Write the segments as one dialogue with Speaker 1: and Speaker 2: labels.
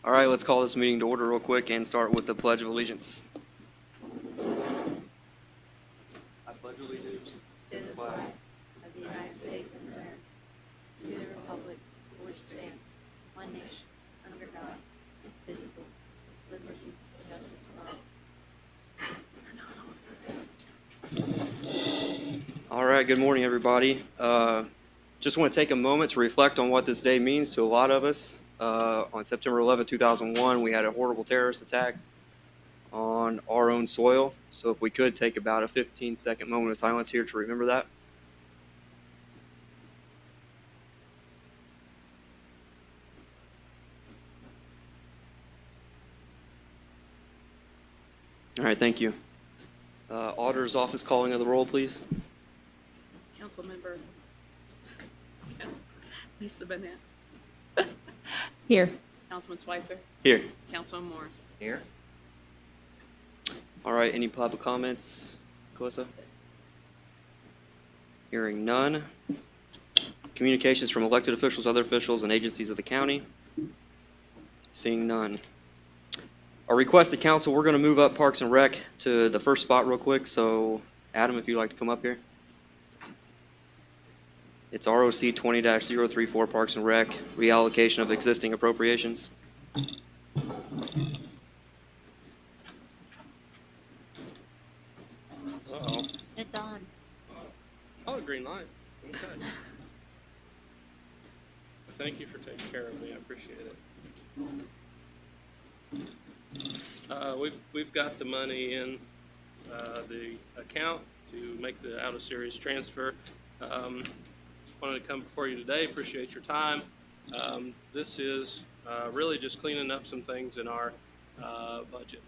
Speaker 1: All right, let's call this meeting to order real quick and start with the Pledge of Allegiance. I pledge allegiance
Speaker 2: to the flag of the United States of America, to the republic for which it stands, one nation, under God, indivisible, with liberty and justice for all.
Speaker 1: All right, good morning, everybody. Just want to take a moment to reflect on what this day means to a lot of us. On September 11, 2001, we had a horrible terrorist attack on our own soil. So if we could take about a 15-second moment of silence here to remember that. All right, thank you. Auditor's office calling of the roll, please.
Speaker 3: Councilmember Lisa Bennett.
Speaker 2: Here.
Speaker 3: Councilman Schweitzer.
Speaker 1: Here.
Speaker 3: Councilman Morris.
Speaker 1: Here. All right, any public comments, Calissa? Hearing none. Communications from elected officials, other officials, and agencies of the county? Seeing none. A request to council, we're going to move up Parks and Rec to the first spot real quick. So, Adam, if you'd like to come up here. It's ROC 20-034 Parks and Rec, reallocation of existing appropriations.
Speaker 4: Uh-oh.
Speaker 2: It's on.
Speaker 4: Oh, green light. Okay. Thank you for taking care of me. I appreciate it. We've got the money in the account to make the out of series transfer. Wanted to come before you today. Appreciate your time. This is really just cleaning up some things in our budget.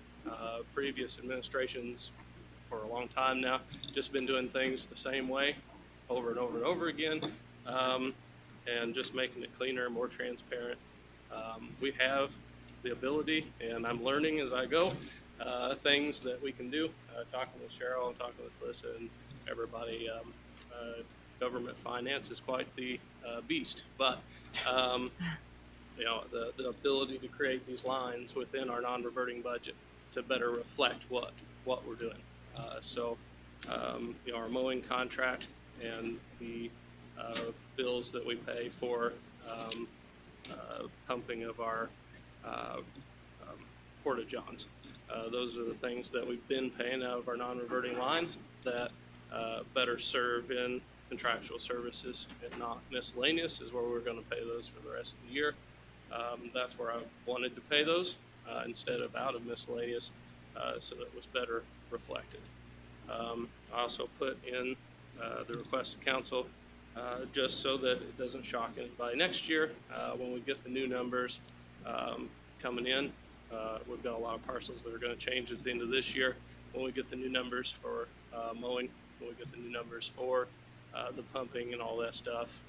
Speaker 4: Previous administrations for a long time now just been doing things the same way over and over and over again, and just making it cleaner, more transparent. We have the ability, and I'm learning as I go, things that we can do. Talking with Cheryl and talking with Melissa and everybody, government finance is quite the beast, but you know, the ability to create these lines within our non-reverting budget to better reflect what we're doing. So you know, our mowing contract and the bills that we pay for pumping of our porta johns. Those are the things that we've been paying out of our non-reverting lines that better serve in contractual services and not miscellaneous is where we're going to pay those for the rest of the year. That's where I wanted to pay those instead of out of miscellaneous, so that it was better reflected. I also put in the request to council just so that it doesn't shock anybody next year when we get the new numbers coming in. We've got a lot of parcels that are going to change at the end of this year. When we get the new numbers for mowing, when we get the new numbers for the pumping and all that stuff,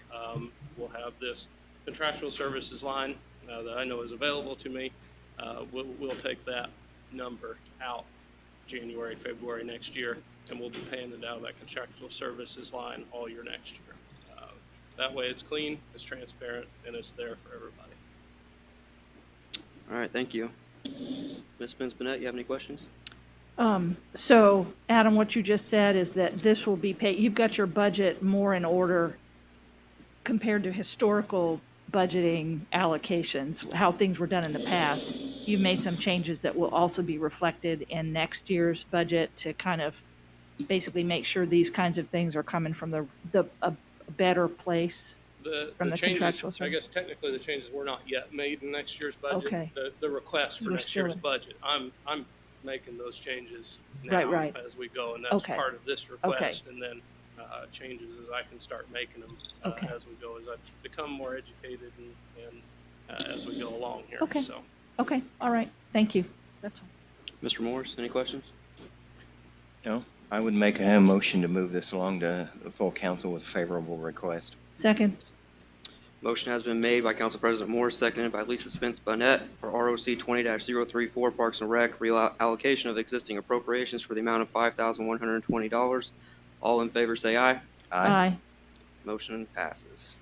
Speaker 4: we'll have this contractual services line that I know is available to me. We'll take that number out January, February next year, and we'll be paying it out of that contractual services line all year next year. That way it's clean, it's transparent, and it's there for everybody.
Speaker 1: All right, thank you. Ms. Spence-Bennett, you have any questions?
Speaker 5: So, Adam, what you just said is that this will be paid, you've got your budget more in order compared to historical budgeting allocations, how things were done in the past. You've made some changes that will also be reflected in next year's budget to kind of basically make sure these kinds of things are coming from a better place.
Speaker 4: The changes,
Speaker 5: contractual
Speaker 4: I guess technically the changes were not yet made in next year's budget.
Speaker 5: Okay.
Speaker 4: The request for
Speaker 5: We're
Speaker 4: next year's
Speaker 5: still-
Speaker 4: budget, I'm making those changes now
Speaker 5: Right.
Speaker 4: as we go, and that's
Speaker 5: Okay.
Speaker 4: part of this request. And then changes as I can start making them
Speaker 5: Okay.
Speaker 4: as we go, as I become more educated and as we go along here.
Speaker 5: Okay.
Speaker 4: So
Speaker 5: Okay, all right, thank you. That's all.
Speaker 1: Mr. Morris, any questions?
Speaker 6: No, I would make a motion to move this along to the full council with a favorable request.
Speaker 5: Second.
Speaker 1: Motion has been made by Council President Morris, seconded by Lisa Spence-Bennett for ROC 20-034 Parks and Rec reallocation of existing appropriations for the amount of $5,120. All in favor say aye.
Speaker 5: Aye.
Speaker 1: Motion passes.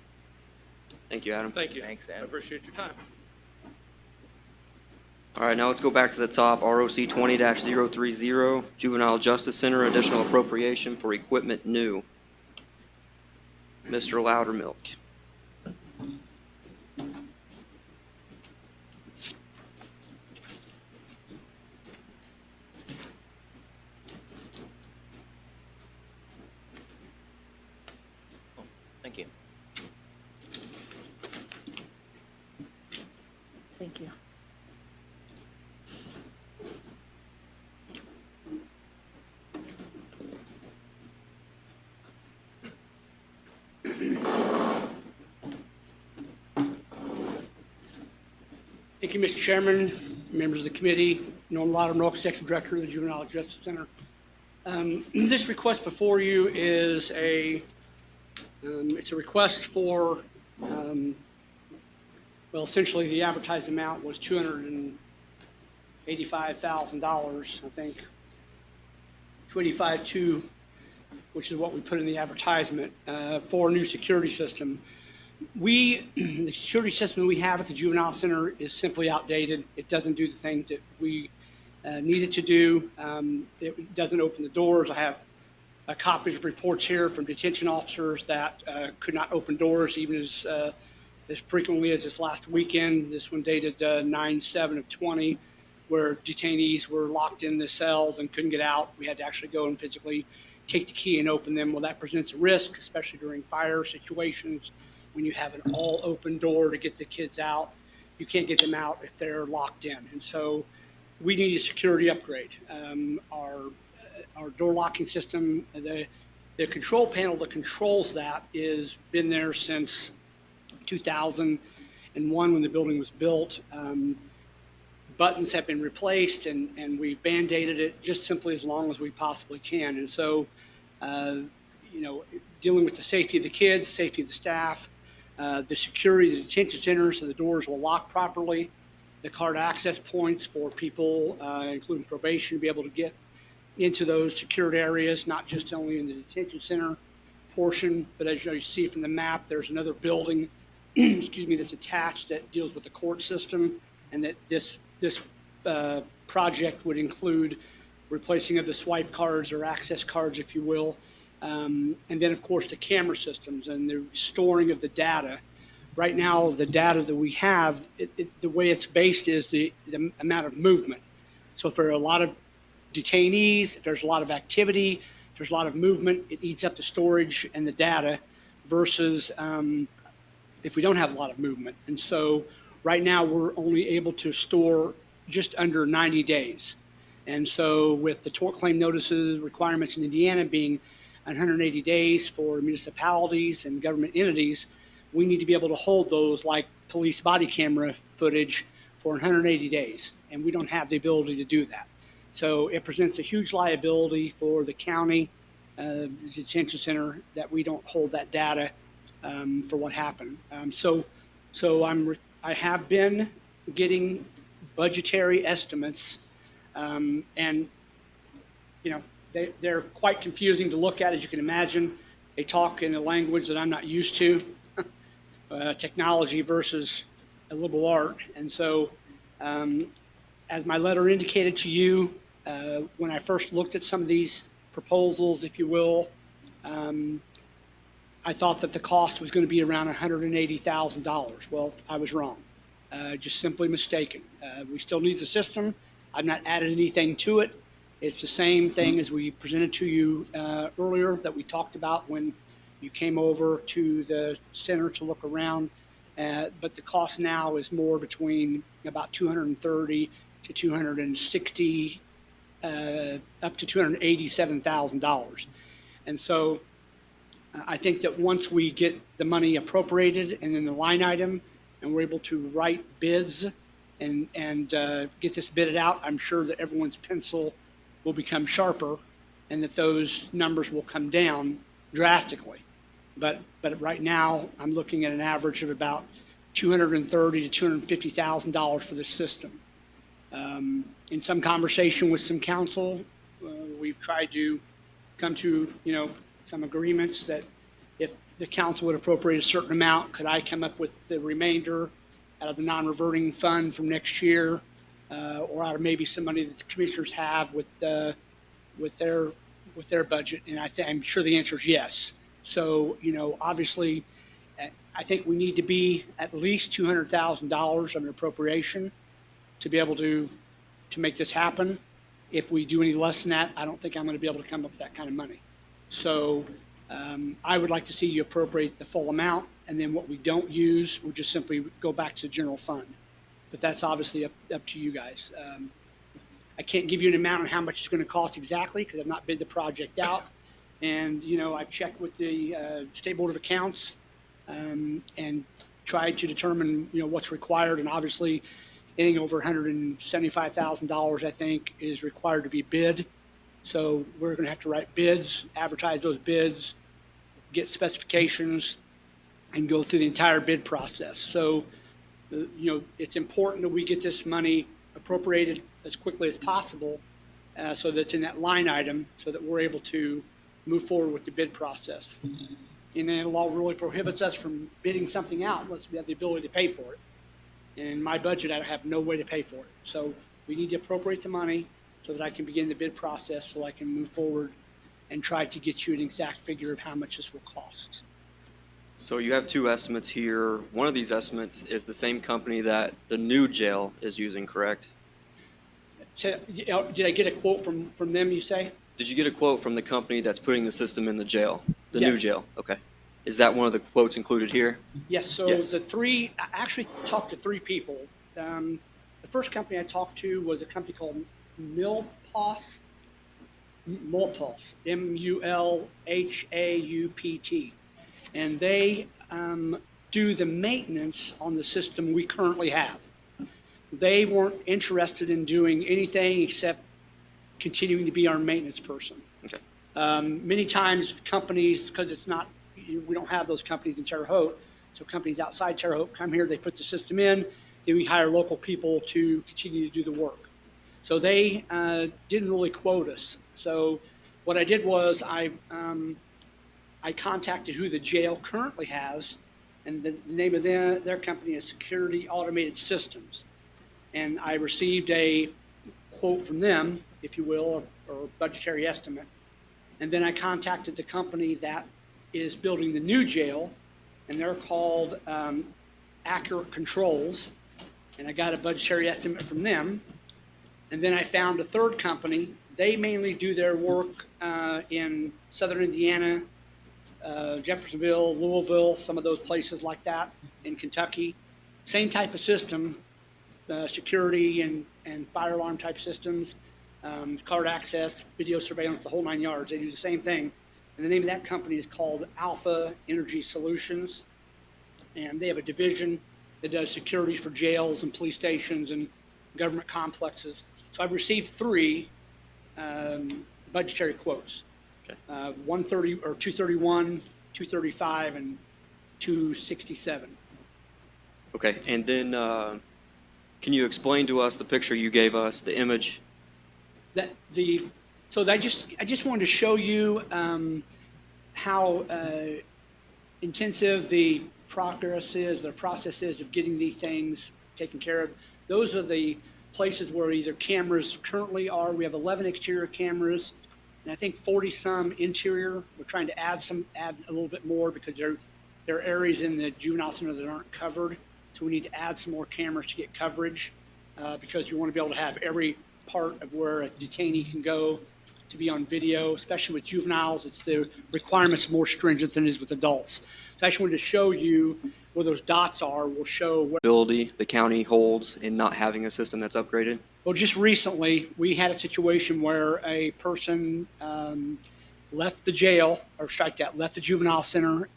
Speaker 1: Thank you, Adam.
Speaker 4: thank you.
Speaker 6: Thanks,
Speaker 4: I
Speaker 6: Adam.
Speaker 4: appreciate your time.
Speaker 1: All right, now let's go back to the top. ROC 20-030, Juvenile Justice Center, additional appropriation for equipment new. Mr. Loudermilk.
Speaker 6: Thank you.
Speaker 5: Thank you.
Speaker 7: Thank you, Mr. Chairman, members of the committee, Norm Loudermilk, Executive Director of the Juvenile Justice Center. This request before you is it's a request for, well, essentially the advertised amount was $285,000, I think. 285.2, which is what we put in the advertisement for a new security system. The security system we have at the Juvenile Center is simply outdated. It doesn't do the things that we need it to do. It doesn't open the doors. I have copies of reports here from detention officers that could not open doors even as frequently as this last weekend. This one dated 9/7/20, where detainees were locked in the cells and couldn't get out. We had to actually go and physically take the key and open them. Well, that presents a risk, especially during fire situations. When you have an all open door to get the kids out, you can't get them out if they're locked in. And so we need a security upgrade. Our door locking system, the control panel that controls that is been there since 2001 when the building was built. Buttons have been replaced and we've band-aided it just simply as long as we possibly can. And so, dealing with the safety of the kids, safety of the staff, the security of the detention centers so the doors will lock properly, the card access points for people, including probation, to be able to get into those secured areas, not just only in the detention center portion, but as you see from the map, there's another building, that's attached that deals with the court system, and that this project would include replacing of the swipe cards or access cards, if you will. And then, of course, the camera systems and the storing of the data. Right now, the data that we have, the way it's based is the amount of movement. So if there are a lot of detainees, if there's a lot of activity, if there's a lot of movement, it eats up the storage and the data versus if we don't have a lot of movement. And so right now, we're only able to store just under 90 days. And so with the tort claim notices requirements in Indiana being 180 days for municipalities and government entities, we need to be able to hold those like police body camera footage for 180 days. And we don't have the ability to do that. So it presents a huge liability for the county, the detention center, that we don't hold that data for what happened. So I have been getting budgetary estimates, and they're quite confusing to look at, as you can imagine. They talk in a language that I'm not used to, technology versus a liberal art. And so, as my letter indicated to you, when I first looked at some of these proposals, if you will, I thought that the cost was going to be around $180,000. Well, I was wrong. Just simply mistaken. We still need the system. I've not added anything to it. It's the same thing as we presented to you earlier that we talked about when you came over to the center to look around. But the cost now is more between about $230,000 to $260,000, up to $287,000. And so I think that once we get the money appropriated and in the line item, and we're able to write bids and get this bidded out, I'm sure that everyone's pencil will become sharper and that those numbers will come down drastically. But right now, I'm looking at an average of about $230,000 to $250,000 for the system. In some conversation with some counsel, we've tried to come to some agreements that if the council would appropriate a certain amount, could I come up with the remainder out of the non-reverting fund from next year or out of maybe some money that the commissioners have with their budget? And I'm sure the answer is yes. So, obviously, I think we need to be at least $200,000 of an appropriation to be able to make this happen. If we do any less than that, I don't think I'm going to be able to come up with that kind of money. So I would like to see you appropriate the full amount, and then what we don't use, we'll just simply go back to the general fund. But that's obviously up to you guys. I can't give you an amount on how much it's going to cost exactly because I've not bid the project out. And, I've checked with the State Board of Accounts and tried to determine, what's required. And obviously, anything over $175,000, I think, is required to be bid. So we're going to have to write bids, advertise those bids, get specifications, and go through the entire bid process. So, it's important that we get this money appropriated as quickly as possible so that it's in that line item so that we're able to move forward with the bid process. And then the law really prohibits us from bidding something out unless we have the ability to pay for it. And in my budget, I have no way to pay for it. So we need to appropriate the money so that I can begin the bid process so I can move forward and try to get you an exact figure of how much this will cost.
Speaker 1: So you have two estimates here. One of these estimates is the same company that the new jail is using, correct?
Speaker 7: So, did I get a quote from them, you say?
Speaker 1: Did you get a quote from the company that's putting the system in the jail, the new
Speaker 7: Yes.
Speaker 1: jail? Okay. Is that one of the quotes included here?
Speaker 7: Yes, so
Speaker 1: Yes.
Speaker 7: I actually talked to three people. The first company I talked to was a company called Mulhaupt, Mulhaupt. And they do the maintenance on the system we currently have. They weren't interested in doing anything except continuing to be our maintenance person.
Speaker 1: Okay.
Speaker 7: Many times companies, because we don't have those companies in Terre Haute, so companies outside Terre Haute come here, they put the system in, then we hire local people to continue to do the work. So they didn't really quote us. So what I did was I contacted who the jail currently has, and the name of their company is Security Automated Systems. And I received a quote from them, if you will, or budgetary estimate. And then I contacted the company that is building the new jail, and they're called Accurate Controls. And I got a budgetary estimate from them. And then I found a third company. They mainly do their work in southern Indiana, Jeffersonville, Louisville, some of those places like that, in Kentucky. Same type of system, security and fire alarm type systems, card access, video surveillance, the whole 9 yards. They do the same thing. And the name of that company is called Alpha Energy Solutions. And they have a division that does security for jails and police stations and government complexes. So I've received three budgetary quotes.
Speaker 1: Okay.
Speaker 7: 130 or 231, 235, and 267.
Speaker 1: Okay. And then can you explain to us the picture you gave us, the image?
Speaker 7: I just wanted to show you how intensive the process is of getting these things taken care of. Those are the places where either cameras currently are. We have 11 exterior cameras, and I think 40 some interior. We're trying to add a little bit more because there are areas in the juvenile center that aren't covered. So we need to add some more cameras to get coverage because you want to be able to have every part of where a detainee can go to be on video, especially with juveniles. It's the requirements more stringent than it is with adults. So I just wanted to show you where those dots are. We'll show what.
Speaker 1: Ability the county holds in not having a system that's upgraded?
Speaker 7: Well, just recently, we had a situation where a person left the jail, or left the juvenile center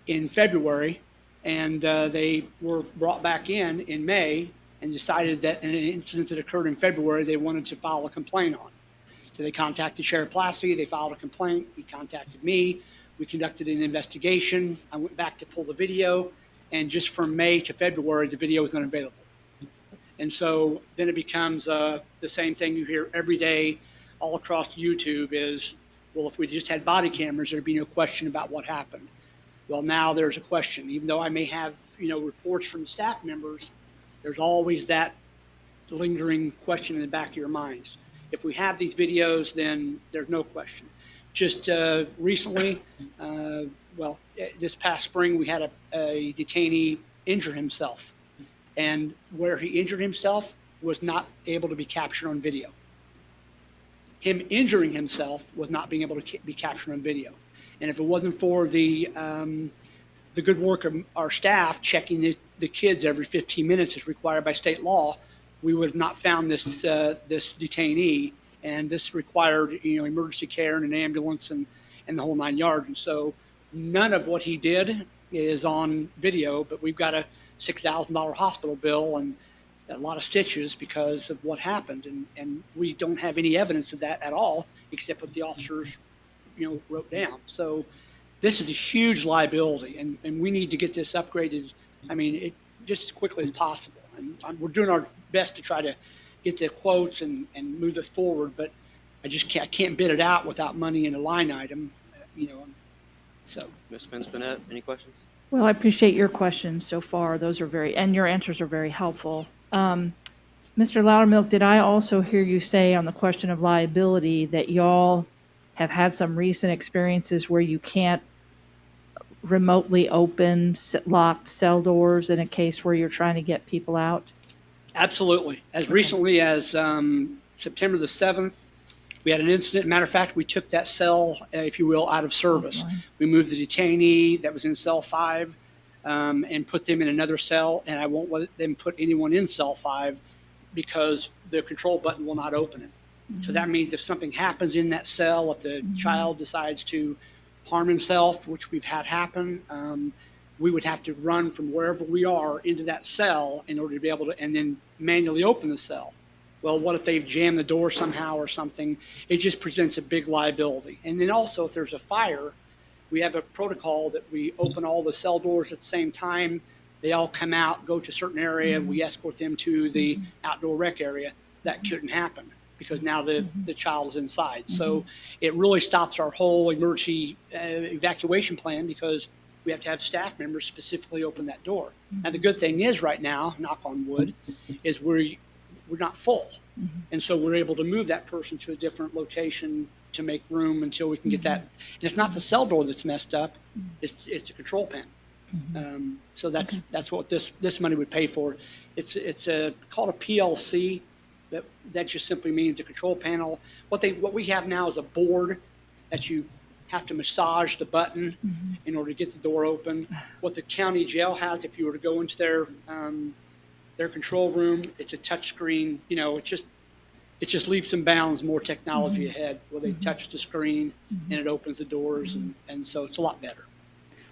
Speaker 7: in February, and they were brought back in May and decided that in an incident that occurred in February, they wanted to file a complaint on. So they contacted Sheriff Plasty, they filed a complaint, he contacted me, we conducted an investigation, I went back to pull the video, and just from May to February, the video was unavailable. And so then it becomes the same thing you hear every day all across YouTube is, well, if we just had body cameras, there'd be no question about what happened. Well, now there's a question. Even though I may have, reports from staff members, there's always that lingering question in the back of your minds. If we have these videos, then there's no question. Just recently, this past spring, we had a detainee injure himself. And where he injured himself was not able to be captured on video. Him injuring himself was not being able to be captured on video. And if it wasn't for the good work of our staff checking the kids every 15 minutes as required by state law, we would have not found this detainee. And this required, emergency care and an ambulance and the whole 9 yards. And so none of what he did is on video, but we've got a $6,000 hospital bill and a lot of stitches because of what happened. And we don't have any evidence of that at all, except what the officers, wrote down. So this is a huge liability, and we need to get this upgraded, just as quickly as possible. And we're doing our best to try to get the quotes and move this forward, but I can't bid it out without money in a line item, so.
Speaker 1: Ms. Spence-Bennett, any questions?
Speaker 5: Well, I appreciate your questions so far. Those are and your answers are very helpful. Mr. Loudermilk, did I also hear you say on the question of liability that y'all have had some recent experiences where you can't remotely open locked cell doors in a case where you're trying to get people out?
Speaker 7: Absolutely. As recently as September the 7th, we had an incident. Matter of fact, we took that cell, if you will, out of service. We moved the detainee that was in cell 5 and put them in another cell, and I won't let them put anyone in cell 5 because the control button will not open it. So that means if something happens in that cell, if the child decides to harm himself, which we've had happen, we would have to run from wherever we are into that cell in order to be able to, and then manually open the cell. Well, what if they've jammed the door somehow or something? It just presents a big liability. And then also, if there's a fire, we have a protocol that we open all the cell doors at the same time. They all come out, go to a certain area. We escort them to the outdoor rec area. That couldn't happen because now the child is inside. So it really stops our whole emergency evacuation plan because we have to have staff members specifically open that door. Now, the good thing is right now, knock on wood, is we're not full. And so we're able to move that person to a different location to make room until we can get that. And it's not the cell door that's messed up, it's the control panel. So that's what this money would pay for. It's called a PLC. That just simply means a control panel. What we have now is a board that you have to massage the button in order to get the door open. What the county jail has, if you were to go into their control room, it's a touch screen. It just leaps and bounds more technology ahead where they touch the screen and it opens the doors, and so it's a lot better.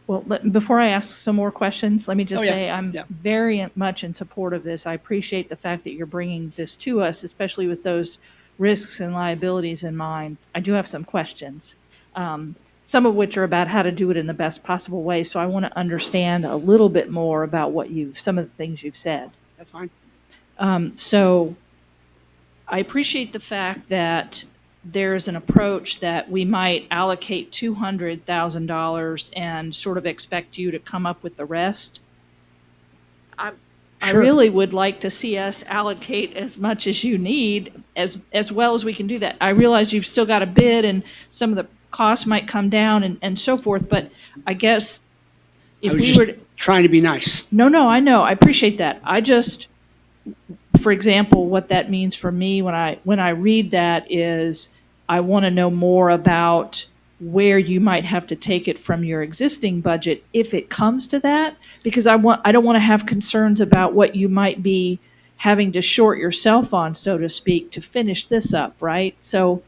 Speaker 5: Well, before I ask some more questions, let me just
Speaker 7: Oh, yeah.
Speaker 5: say I'm very much in support of this. I appreciate the fact that you're bringing this to us, especially with those risks and liabilities in mind. I do have some questions, some of which are about how to do it in the best possible way. So I want to understand a little bit more about some of the things you've said.
Speaker 7: That's fine.
Speaker 5: So I appreciate the fact that there's an approach that we might allocate $200,000 and sort of expect you to come up with the rest. I
Speaker 7: Sure.
Speaker 5: really would like to see us allocate as much as you need, as well as we can do that. I realize you've still got a bid and some of the costs might come down and so forth, but I guess if
Speaker 7: I was
Speaker 5: we
Speaker 7: just
Speaker 5: were to,
Speaker 7: trying to be nice.
Speaker 5: No, I know. I appreciate that. For example, what that means for me when I read that is I want to know more about where you might have to take it from your existing budget if it comes to that, because I don't want to have concerns about what you might be having to short yourself on, so to speak, to finish this up, right? So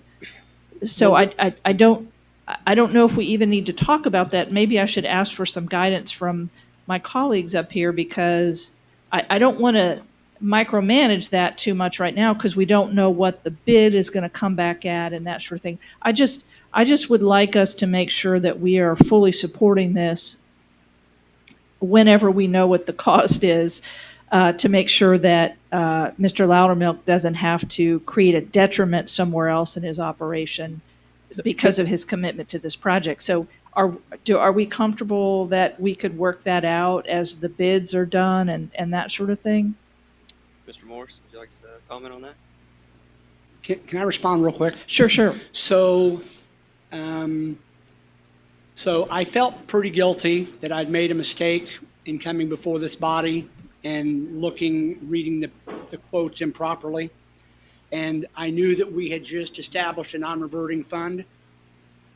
Speaker 5: I don't know if we even need to talk about that. Maybe I should ask for some guidance from my colleagues up here, because I don't want to micromanage that too much right now because we don't know what the bid is going to come back at and that sort of thing. I just would like us to make sure that we are fully supporting this whenever we know what the cost is, to make sure that Mr. Loudermilk doesn't have to create a detriment somewhere else in his operation because of his commitment to this project. So are we comfortable that we could work that out as the bids are done and that sort of thing?
Speaker 1: Mr. Morris, would you like to comment on that?
Speaker 7: Can I respond real quick?
Speaker 5: Sure, sure.
Speaker 7: So, so I felt pretty guilty that I'd made a mistake in coming before this body and reading the quotes improperly. And I knew that we had just established a non-reverting fund.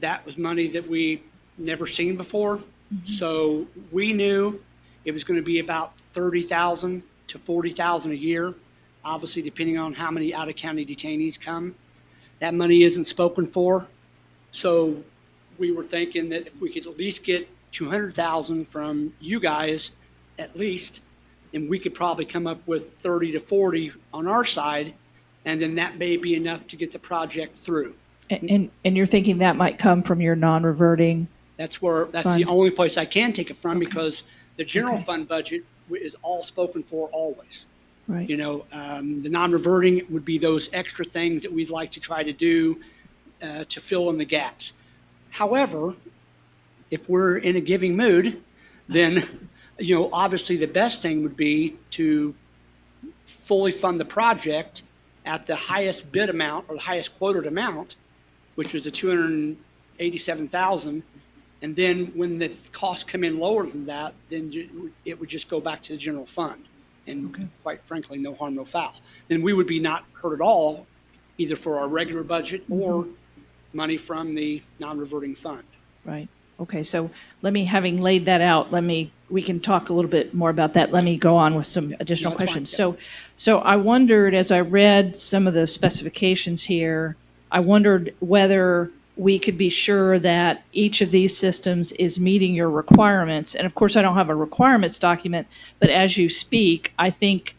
Speaker 7: That was money that we never seen before. So we knew it was going to be about $30,000 to $40,000 a year, obviously depending on how many out-of-county detainees come. That money isn't spoken for. So we were thinking that if we could at least get $200,000 from you guys, at least, then we could probably come up with 30 to 40 on our side, and then that may be enough to get the project through.
Speaker 5: And you're thinking that might come from your non-reverting?
Speaker 7: That's
Speaker 5: Fund.
Speaker 7: the only place I can take it from,
Speaker 5: Okay.
Speaker 7: because the general
Speaker 5: Okay.
Speaker 7: fund budget is all spoken for always.
Speaker 5: Right.
Speaker 7: You know, the non-reverting would be those extra things that we'd like to try to do to fill in the gaps. However, if we're in a giving mood, then, you know, obviously the best thing would be to fully fund the project at the highest bid amount or the highest quoted amount, which was the $287,000. And then when the costs come in lower than that, then it would just go back to the general fund. And
Speaker 5: Okay.
Speaker 7: quite frankly, no harm, no foul. Then we would be not hurt at all, either for our regular budget or money from the non-reverting fund.
Speaker 5: Right. Okay, so having laid that out, we can talk a little bit more about that. Let me go on with some additional
Speaker 7: No, that's fine,
Speaker 5: questions.
Speaker 7: yeah.
Speaker 5: So I wondered, as I read some of the specifications here, I wondered whether we could be sure that each of these systems is meeting your requirements. And of course, I don't have a requirements document, but as you speak, I think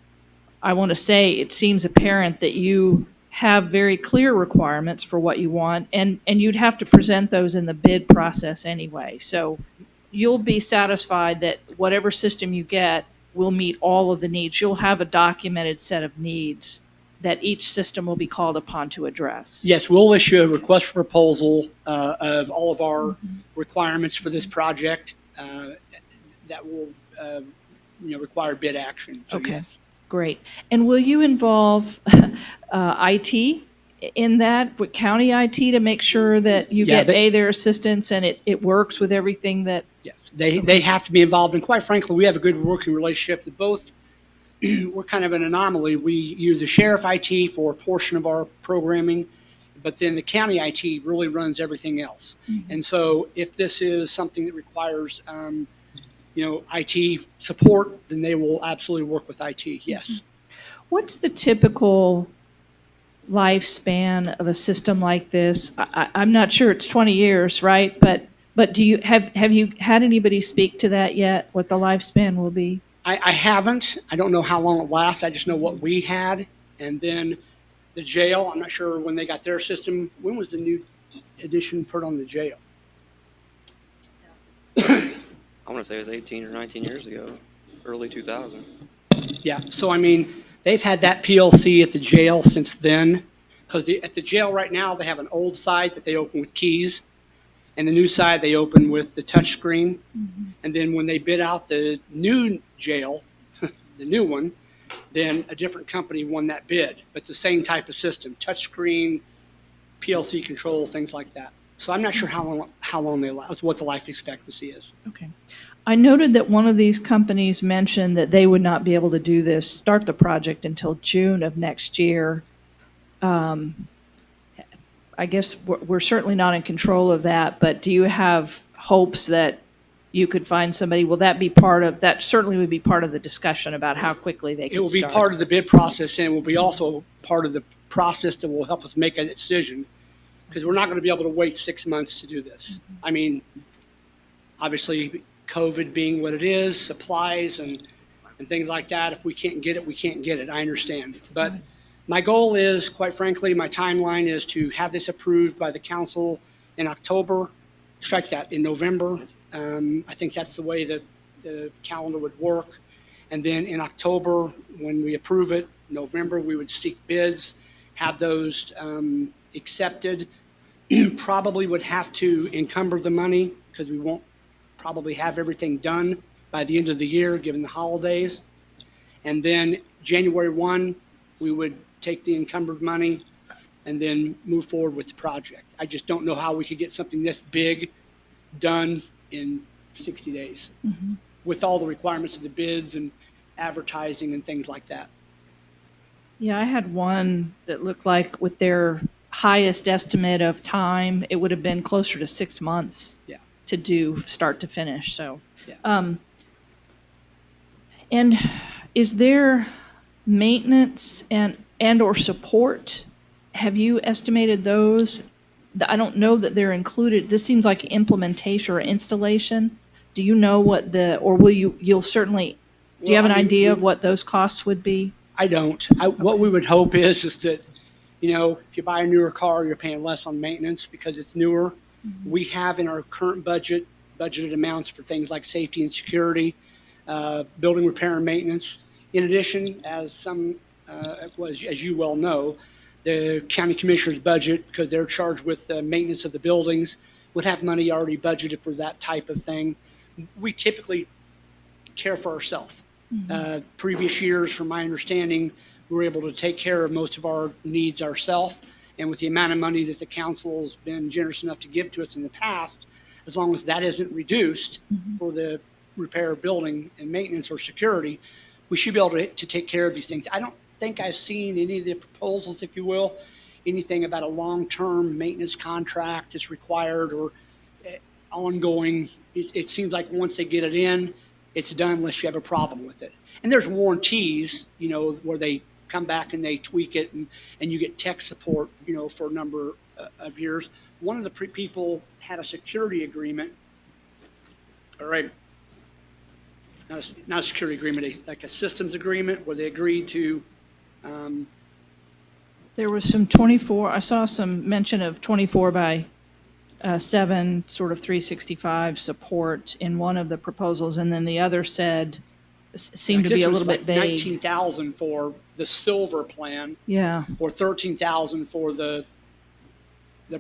Speaker 5: I want to say it seems apparent that you have very clear requirements for what you want, and you'd have to present those in the bid process anyway. So you'll be satisfied that whatever system you get will meet all of the needs. You'll have a documented set of needs that each system will be called upon to address.
Speaker 7: Yes, we'll issue a request for proposal of all of our requirements for this project that will, require bid action. So,
Speaker 5: Okay.
Speaker 7: yes.
Speaker 5: Great. And will you involve IT in that, with county IT, to make sure that you
Speaker 7: Yeah,
Speaker 5: get their assistance and it works with everything that?
Speaker 7: Yes, they have to be involved, and quite frankly, we have a good working relationship. That both, we're kind of an anomaly. We use the sheriff IT for a portion of our programming, but then the county IT really runs everything else. And so, if this is something that requires, IT support, then they will absolutely work with IT. Yes.
Speaker 5: What's the typical lifespan of a system like this? I'm not sure it's 20 years, right? But do you have you had anybody speak to that yet? What the lifespan will be?
Speaker 7: I haven't. I don't know how long it lasts. I just know what we had. And then the jail, I'm not sure when they got their system. When was the new edition put on the jail?
Speaker 1: I want to say it was 18 or 19 years ago, early 2000.
Speaker 7: Yeah. So, I mean, they've had that PLC at the jail since then. Because at the jail right now, they have an old side that they open with keys. And the new side they open with the touch screen. And then when they bid out the new jail, the new one, then a different company won that bid. But the same type of system, touch screen, PLC control, things like that. So I'm not sure how long they last, what the life expectancy is.
Speaker 5: Okay. I noted that one of these companies mentioned that they would not be able to start the project until June of next year. I guess we're certainly not in control of that, but do you have hopes that you could find somebody? Will that be that certainly would be part of the discussion about how quickly they can
Speaker 7: It will be
Speaker 5: start?
Speaker 7: part of the bid process, and it will be also part of the process that will help us make a decision, because we're not going to be able to wait 6 months to do this. I mean, obviously, COVID being what it is, supplies and things like that, if we can't get it, we can't get it. I understand. But my goal is, quite frankly, my timeline is to have this approved by the council in October, strike that in November. I think that's the way that the calendar would work. And then in October, when we approve it, November, we would seek bids, have those accepted. Probably would have to encumber the money, because we won't probably have everything done by the end of the year, given the holidays. And then January 1, we would take the encumbered money and then move forward with the project. I just don't know how we could get something this big done in 60 days with all the requirements of the bids and advertising and things like that.
Speaker 5: Yeah, I had one that looked like with their highest estimate of time, it would have been closer to 6 months
Speaker 7: Yeah.
Speaker 5: to do start to finish. So,
Speaker 7: Yeah.
Speaker 5: and is there maintenance and or support? Have you estimated those? I don't know that they're included. This seems like implementation or installation. Do you know what or will you'll certainly, do you have an
Speaker 7: Well, I mean,
Speaker 5: idea of what those costs would be?
Speaker 7: I don't. What we would hope is that, if you buy a newer car, you're paying less on maintenance because it's newer. We have in our current budgeted amounts for things like safety and security, building repair and maintenance. In addition, as you well know, the county commissioner's budget, because they're charged with the maintenance of the buildings, would have money already budgeted for that type of thing. We typically care for ourselves. Previous years, from my understanding, we were able to take care of most of our needs ourselves. And with the amount of money that the council has been generous enough to give to us in the past, as long as that isn't reduced for the repair of building and maintenance or security, we should be able to take care of these things. I don't think I've seen any of the proposals, if you will, anything about a long-term maintenance contract that's required or ongoing. It seems like once they get it in, it's done unless you have a problem with it. And there's warranties, where they come back and they tweak it and you get tech support, for a number of years. One of the people had a security agreement, all right, not a security agreement, like a systems agreement where they agreed to,
Speaker 5: There was some 24, I saw some mention of 24 by 7, sort of 365 support in one of the proposals, and then the other seemed to be a little bit vague.
Speaker 7: 19,000 for the silver plan
Speaker 5: Yeah,
Speaker 7: or 13,000 for the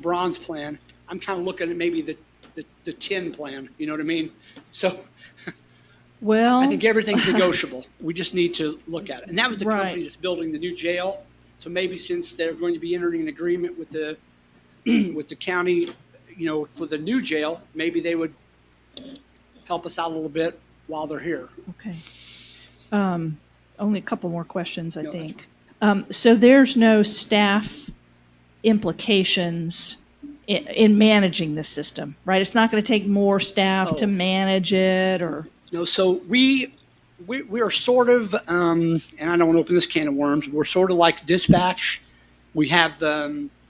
Speaker 7: bronze plan. I'm kind of looking at maybe the tin plan, you know what I mean? So
Speaker 5: well,
Speaker 7: I think everything's negotiable. We just need to look at it. And that was the
Speaker 5: Right.
Speaker 7: company that's building the new jail. So maybe since they're going to be entering an agreement with the with the county, for the new jail, maybe they would help us out a little bit while they're here.
Speaker 5: okay. Only a couple more questions, I
Speaker 7: No, that's
Speaker 5: think. So there's no staff implications in managing this system, right? It's not going to take more staff to
Speaker 7: Oh.
Speaker 5: manage it, or,
Speaker 7: So we are sort of, and I don't want to open this can of worms. We're sort of like dispatch. We have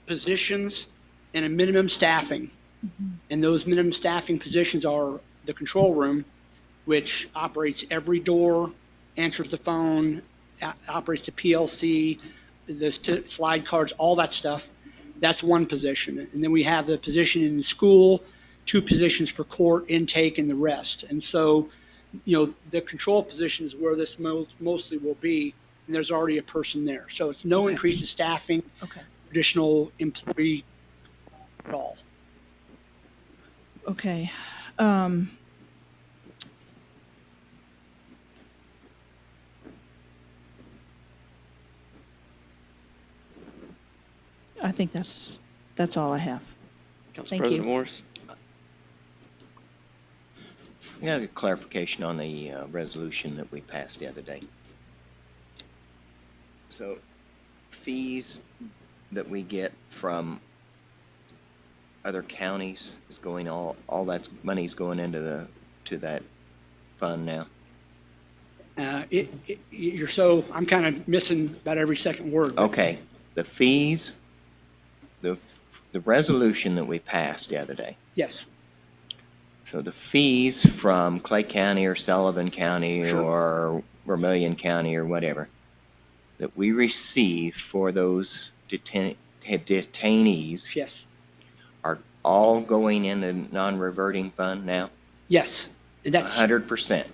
Speaker 7: positions and a minimum staffing, and those minimum staffing positions are the control room, which operates every door, answers the phone, operates the PLC, the slide cards, all that stuff. That's one position. And then we have the position in the school, 2 positions for court, intake, and the rest. And so, the control position is where this mostly will be, and there's already a person there. So it's no
Speaker 5: Okay.
Speaker 7: increase in staffing,
Speaker 5: okay.
Speaker 7: additional employee at all.
Speaker 5: Okay. I think that's all I have.
Speaker 1: Council
Speaker 5: Thank
Speaker 1: President
Speaker 5: you.
Speaker 1: Morris.
Speaker 6: I got a clarification on the resolution that we passed the other day. So fees that we get from other counties is going, all that money's going into to that fund now?
Speaker 7: I'm kind of missing about every second word.
Speaker 6: Okay, the fees, the resolution that we passed the other day.
Speaker 7: Yes,
Speaker 6: So the fees from Clay County or Sullivan County
Speaker 7: Sure.
Speaker 6: or Vermilion County or whatever that we receive for those detainees
Speaker 7: yes,
Speaker 6: are all going in the non-reverting fund now?
Speaker 7: yes. And that's,
Speaker 6: 100%.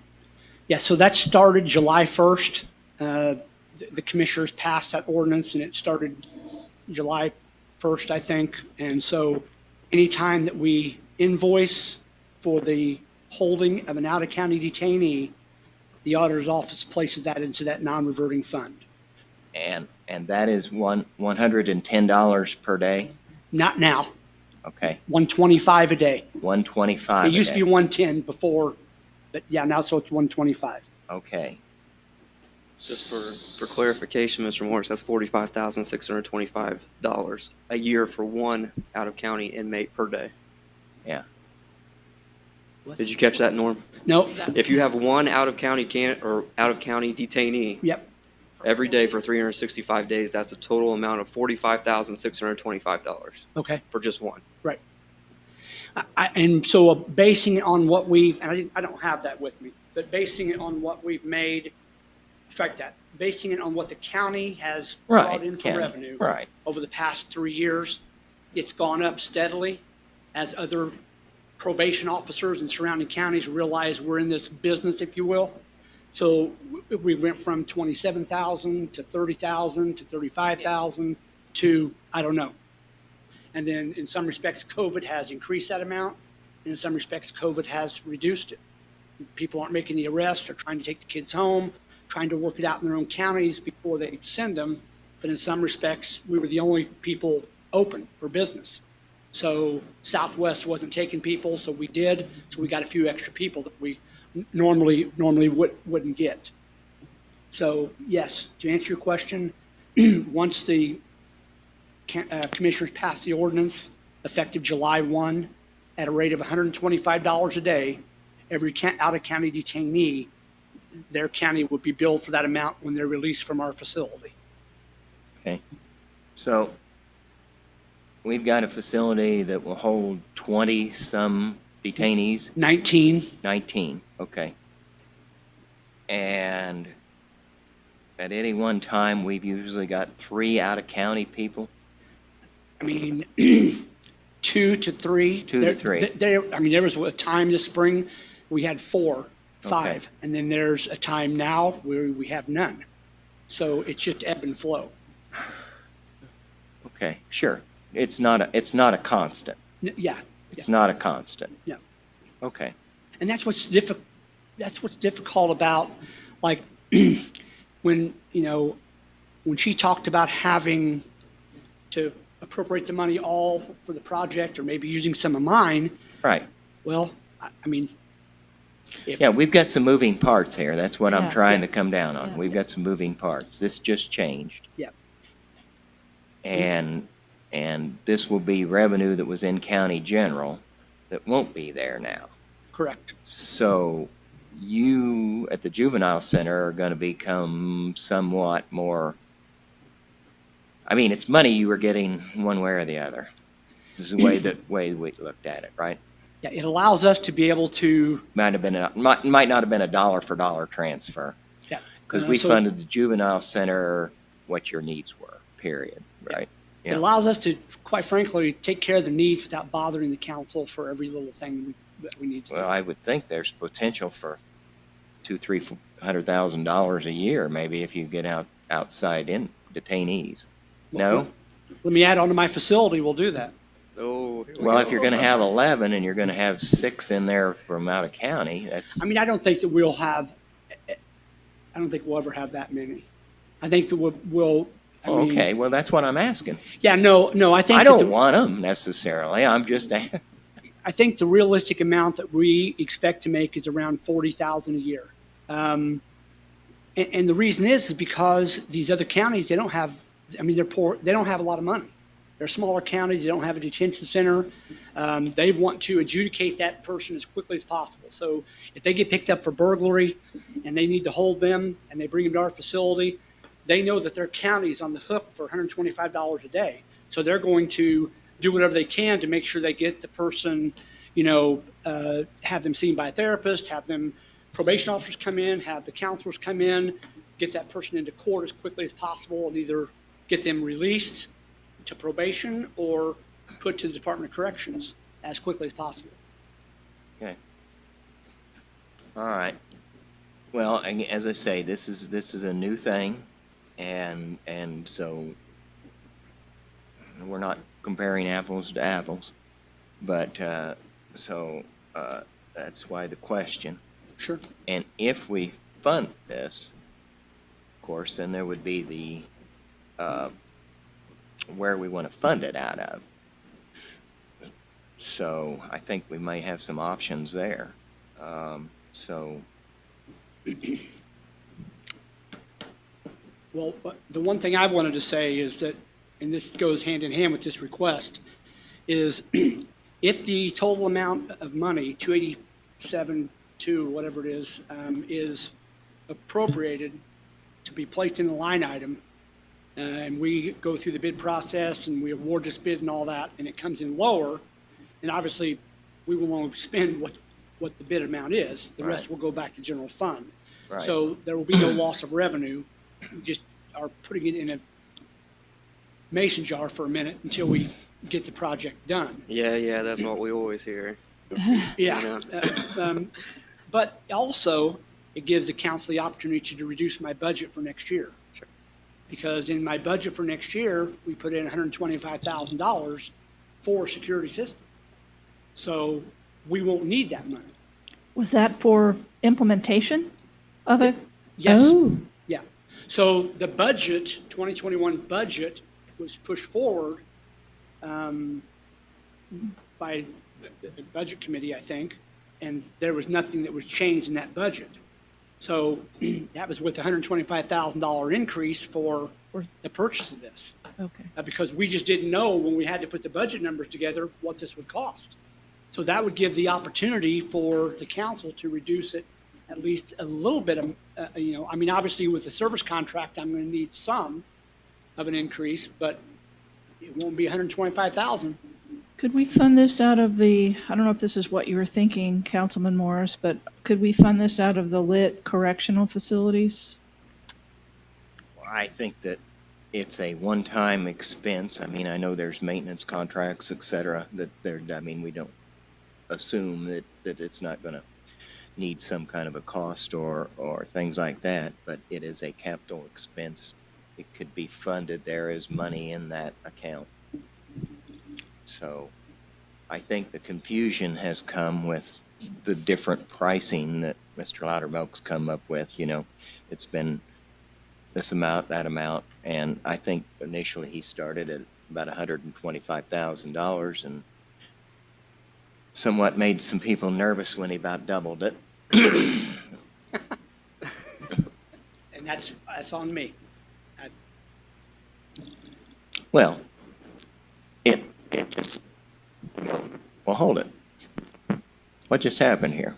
Speaker 7: yeah, so that started July 1st. The commissioners passed that ordinance and it started July 1st, I think. And so anytime that we invoice for the holding of an out-of-county detainee, the auditor's office places that into that non-reverting fund.
Speaker 6: And that is $110 per day?
Speaker 7: Not now,
Speaker 6: Okay,
Speaker 7: 125 a day.
Speaker 6: 125
Speaker 7: It
Speaker 6: a
Speaker 7: used to be
Speaker 6: day.
Speaker 7: 110 before, but yeah, now so it's 125.
Speaker 6: Okay.
Speaker 1: Just for clarification, Mr. Morris, that's $45,625 a year for one out-of-county inmate per day.
Speaker 6: Yeah.
Speaker 1: Did you catch that, Norm?
Speaker 7: No,
Speaker 1: If you have one out-of-county out-of-county detainee
Speaker 7: yep,
Speaker 1: every day for 365 days, that's a total amount of $45,625
Speaker 7: okay.
Speaker 1: for just one.
Speaker 7: And so basing it on what we've, and I don't have that with me, but basing it on what we've made, strike that, basing it on what the county has brought
Speaker 6: Right.
Speaker 7: in for
Speaker 6: County.
Speaker 7: revenue
Speaker 6: Right.
Speaker 7: over the past 3 years, it's gone up steadily as other probation officers in surrounding counties realize we're in this business, if you will. So we went from 27,000 to 30,000 to 35,000 to, I don't know. And then in some respects, COVID has increased that amount. And in some respects, COVID has reduced it. People aren't making the arrest or trying to take the kids home, trying to work it out in their own counties before they send them. But in some respects, we were the only people open for business. So Southwest wasn't taking people, so we did. So we got a few extra people that we normally wouldn't get. So yes, to answer your question, once the commissioners passed the ordinance effective July 1 at a rate of $125 a day, every out-of-county detainee, their county would be billed for that amount when they're released from our facility.
Speaker 6: Okay. So we've got a facility that will hold 20-some detainees,
Speaker 7: 19,
Speaker 6: 19, okay. And at any one time, we've usually got 3 out-of-county people.
Speaker 7: I mean, 2 to 3.
Speaker 6: 2 to 3.
Speaker 7: There was a time this spring, we had 4, 5.
Speaker 6: Okay.
Speaker 7: And then there's a time now where we have none. So it's just ebb and flow.
Speaker 6: Okay, sure. It's not a constant.
Speaker 7: Yeah.
Speaker 6: It's not a constant.
Speaker 7: Yeah.
Speaker 6: Okay.
Speaker 7: And that's what's difficult about, like, when she talked about having to appropriate the money all for the project or maybe using some of mine.
Speaker 6: Right.
Speaker 7: Well, I mean, if,
Speaker 6: Yeah, we've got some moving parts here. That's what I'm
Speaker 5: Yeah.
Speaker 6: trying
Speaker 7: Yeah.
Speaker 6: to come down on.
Speaker 5: Yeah.
Speaker 6: We've got some moving parts. This just changed.
Speaker 7: Yeah.
Speaker 6: And this will be revenue that was in county general that won't be there now.
Speaker 7: correct.
Speaker 6: So you at the juvenile center are going to become somewhat more, I mean, it's money you were getting one way or the other. This is the way we looked at it, right?
Speaker 7: Yeah, it allows us to be able to,
Speaker 6: Might not have been a dollar for dollar transfer.
Speaker 7: yeah.
Speaker 6: Because we
Speaker 7: so
Speaker 6: funded the juvenile center what your needs were, period, right?
Speaker 7: It
Speaker 6: Yeah.
Speaker 7: allows us to, quite frankly, take care of the needs without bothering the council for every little thing that we need to do.
Speaker 6: Well, I would think there's potential for $200,000-$300,000 a year, maybe if you get outside in detainees. No?
Speaker 7: Let me add on to my facility, we'll do that.
Speaker 1: Oh, here we
Speaker 6: Well,
Speaker 1: go.
Speaker 6: if you're going to have 11 and you're going to have 6 in there from out of county, that's
Speaker 7: I mean, I don't think we'll ever have that many. I think that I mean,
Speaker 6: okay. Well, that's what I'm asking.
Speaker 7: Yeah, no, I think
Speaker 6: I
Speaker 7: that
Speaker 6: don't want them necessarily. I'm just
Speaker 7: I think the realistic amount that we expect to make is around 40,000 a year. And the reason is because these other counties, they don't have, I mean, they're poor, they don't have a lot of money. They're smaller counties, they don't have a detention center. They want to adjudicate that person as quickly as possible. So if they get picked up for burglary and they need to hold them and they bring them to our facility, they know that their county is on the hook for $125 a day. So they're going to do whatever they can to make sure they get the person, have them seen by a therapist, have them probation officers come in, have the counselors come in, get that person into court as quickly as possible and either get them released to probation or put to the Department of Corrections as quickly as possible.
Speaker 6: Okay. All right. Well, as I say, this is a new thing, and so we're not comparing apples to apples, but that's why the question.
Speaker 7: Sure.
Speaker 6: And if we fund this, of course, then there would be the, where we want to fund it out of. So I think we may have some options there. So,
Speaker 7: Well, but the one thing I wanted to say is that, and this goes hand in hand with this request, is if the total amount of money, 287.2, whatever it is appropriated to be placed in the line item, and we go through the bid process and we award this bid and all that, and it comes in lower, then obviously we will only spend what the bid amount is. The rest
Speaker 6: Right.
Speaker 7: will go back to general fund.
Speaker 6: right.
Speaker 7: So there will be no loss of revenue. We just are putting it in a mason jar for a minute until we get the project done.
Speaker 1: Yeah, that's what we always hear.
Speaker 7: Yeah. But also, it gives the council the opportunity to reduce my budget for next year.
Speaker 1: Sure.
Speaker 7: Because in my budget for next year, we put in $125,000 for security system. So we won't need that money.
Speaker 5: Was that for implementation of it?
Speaker 7: Yes.
Speaker 5: Oh,
Speaker 7: Yeah. So the budget, 2021 budget, was pushed forward by the budget committee, I think, and there was nothing that was changed in that budget. So that was with a $125,000 increase for the purchase of this,
Speaker 5: okay.
Speaker 7: because we just didn't know when we had to put the budget numbers together what this would cost. So that would give the opportunity for the council to reduce it at least a little bit of, I mean, obviously with the service contract, I'm going to need some of an increase, but it won't be 125,000.
Speaker 5: Could we fund this out of the, I don't know if this is what you were thinking, Councilman Morris, but could we fund this out of the lit correctional facilities?
Speaker 6: I think that it's a one-time expense. I mean, I know there's maintenance contracts, et cetera, that there, I mean, we don't assume that it's not going to need some kind of a cost or things like that, but it is a capital expense. It could be funded. There is money in that account. So I think the confusion has come with the different pricing that Mr. Loudermilk's come up with. You know, it's been this amount, that amount, and I think initially he started at about $125,000 and somewhat made some people nervous when he about doubled it.
Speaker 7: And that's on me.
Speaker 6: Well, it just, well, hold it. What just happened here?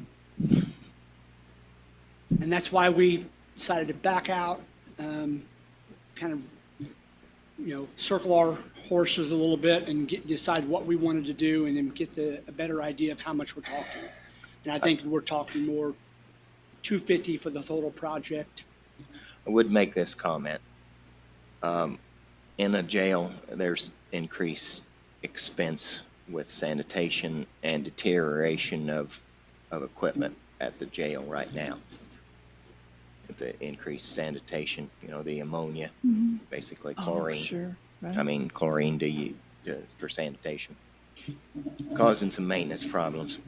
Speaker 7: And that's why we decided to back out, kind of, circle our horses a little bit and decide what we wanted to do, and then get a better idea of how much we're talking. And I think we're talking more 250 for the total project.
Speaker 6: I would make this comment. In a jail, there's increased expense with sanitation and deterioration of equipment at the jail right now. The increased sanitation, the ammonia, basically
Speaker 5: Oh,
Speaker 6: chlorine.
Speaker 5: sure, right.
Speaker 6: I mean, chlorine for sanitation, causing some maintenance problems.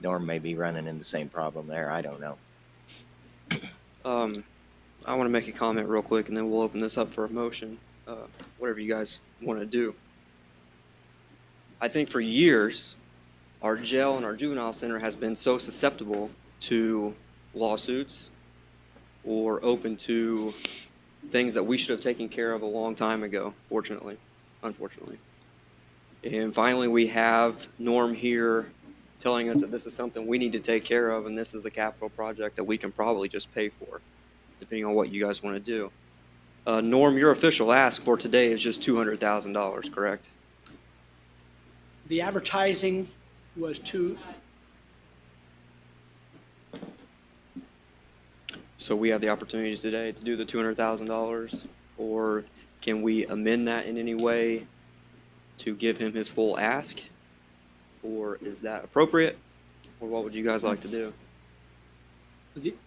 Speaker 6: Norm may be running into the same problem there. I don't know.
Speaker 1: I want to make a comment real quick, and then we'll open this up for a motion, whatever you guys want to do. I think for years, our jail and our juvenile center has been so susceptible to lawsuits or open to things that we should have taken care of a long time ago, unfortunately. And finally, we have Norm here telling us that this is something we need to take care of, and this is a capital project that we can probably just pay for, depending on what you guys want to do. Norm, your official ask for today is just $200,000, correct?
Speaker 7: The advertising was
Speaker 1: So we have the opportunity today to do the $200,000, or can we amend that in any way to give him his full ask? Or is that appropriate? Or what would you guys like to do?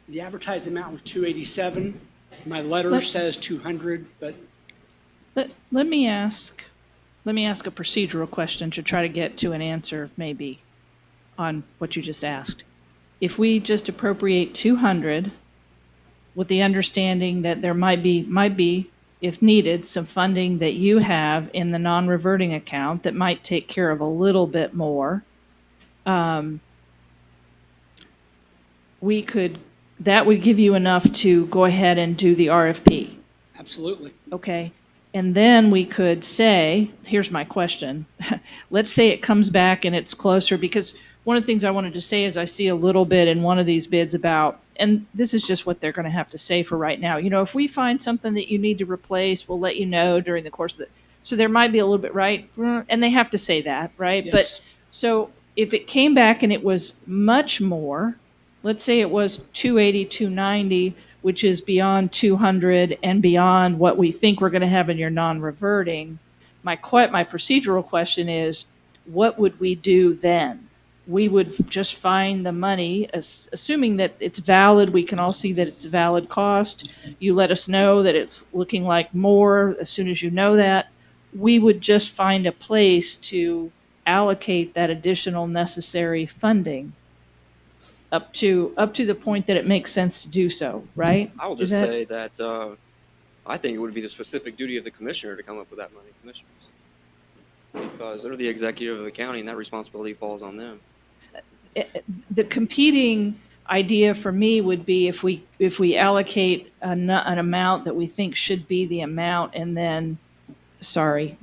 Speaker 7: the advertised amount was 287. My letter
Speaker 5: Let-
Speaker 7: says 200, but
Speaker 5: Let me ask a procedural question to try to get to an answer maybe on what you just asked. if we just appropriate 200 with the understanding that there might be, if needed, some funding that you have in the non-reverting account that might take care of a little bit more, that would give you enough to go ahead and do the RFP.
Speaker 7: Absolutely.
Speaker 5: Okay. And then we could say, here's my question. Let's say it comes back and it's closer, because one of the things I wanted to say is I see a little bit in one of these bids about, and this is just what they're going to have to say for right now. If we find something that you need to replace, we'll let you know during the course of the, so there might be a little bit, right? And they have to say that, right?
Speaker 7: Yes.
Speaker 5: But so if it came back and it was much more, let's say it was 280, 290, which is beyond 200 and beyond what we think we're going to have in your non-reverting, my procedural question is, what would we do then? We would just find the money, assuming that it's valid. We can all see that it's a valid cost. You let us know that it's looking like more as soon as you know that. We would just find a place to allocate that additional necessary funding up to the point that it makes sense to do so, right?
Speaker 1: I will
Speaker 5: Is
Speaker 1: just
Speaker 5: that-
Speaker 1: say that I think it would be the specific duty of the commissioner to come up with that money, commissioners. Because they're the executive of the county and that responsibility falls on them.
Speaker 5: The competing idea for me would be if we allocate an amount that we think should be the amount, and then, sorry,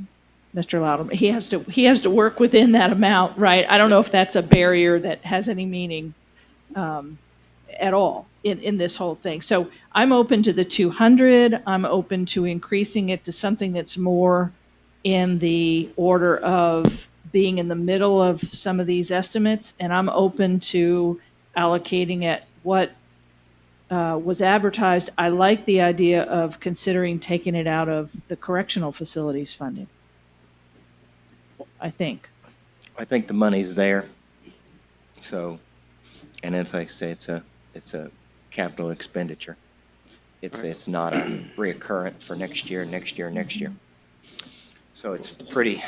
Speaker 5: Mr. Loudon, he has to work within that amount, right? I don't know if that's a barrier that has any meaning at all in this whole thing. So I'm open to the 200. I'm open to increasing it to something that's more in the order of being in the middle of some of these estimates, and I'm open to allocating it what was advertised. I like the idea of considering taking it out of the correctional facilities funding. I think.
Speaker 6: I think the money's there. So, and as I say, it's a capital expenditure. It's not a reoccurrent for next year. So it's pretty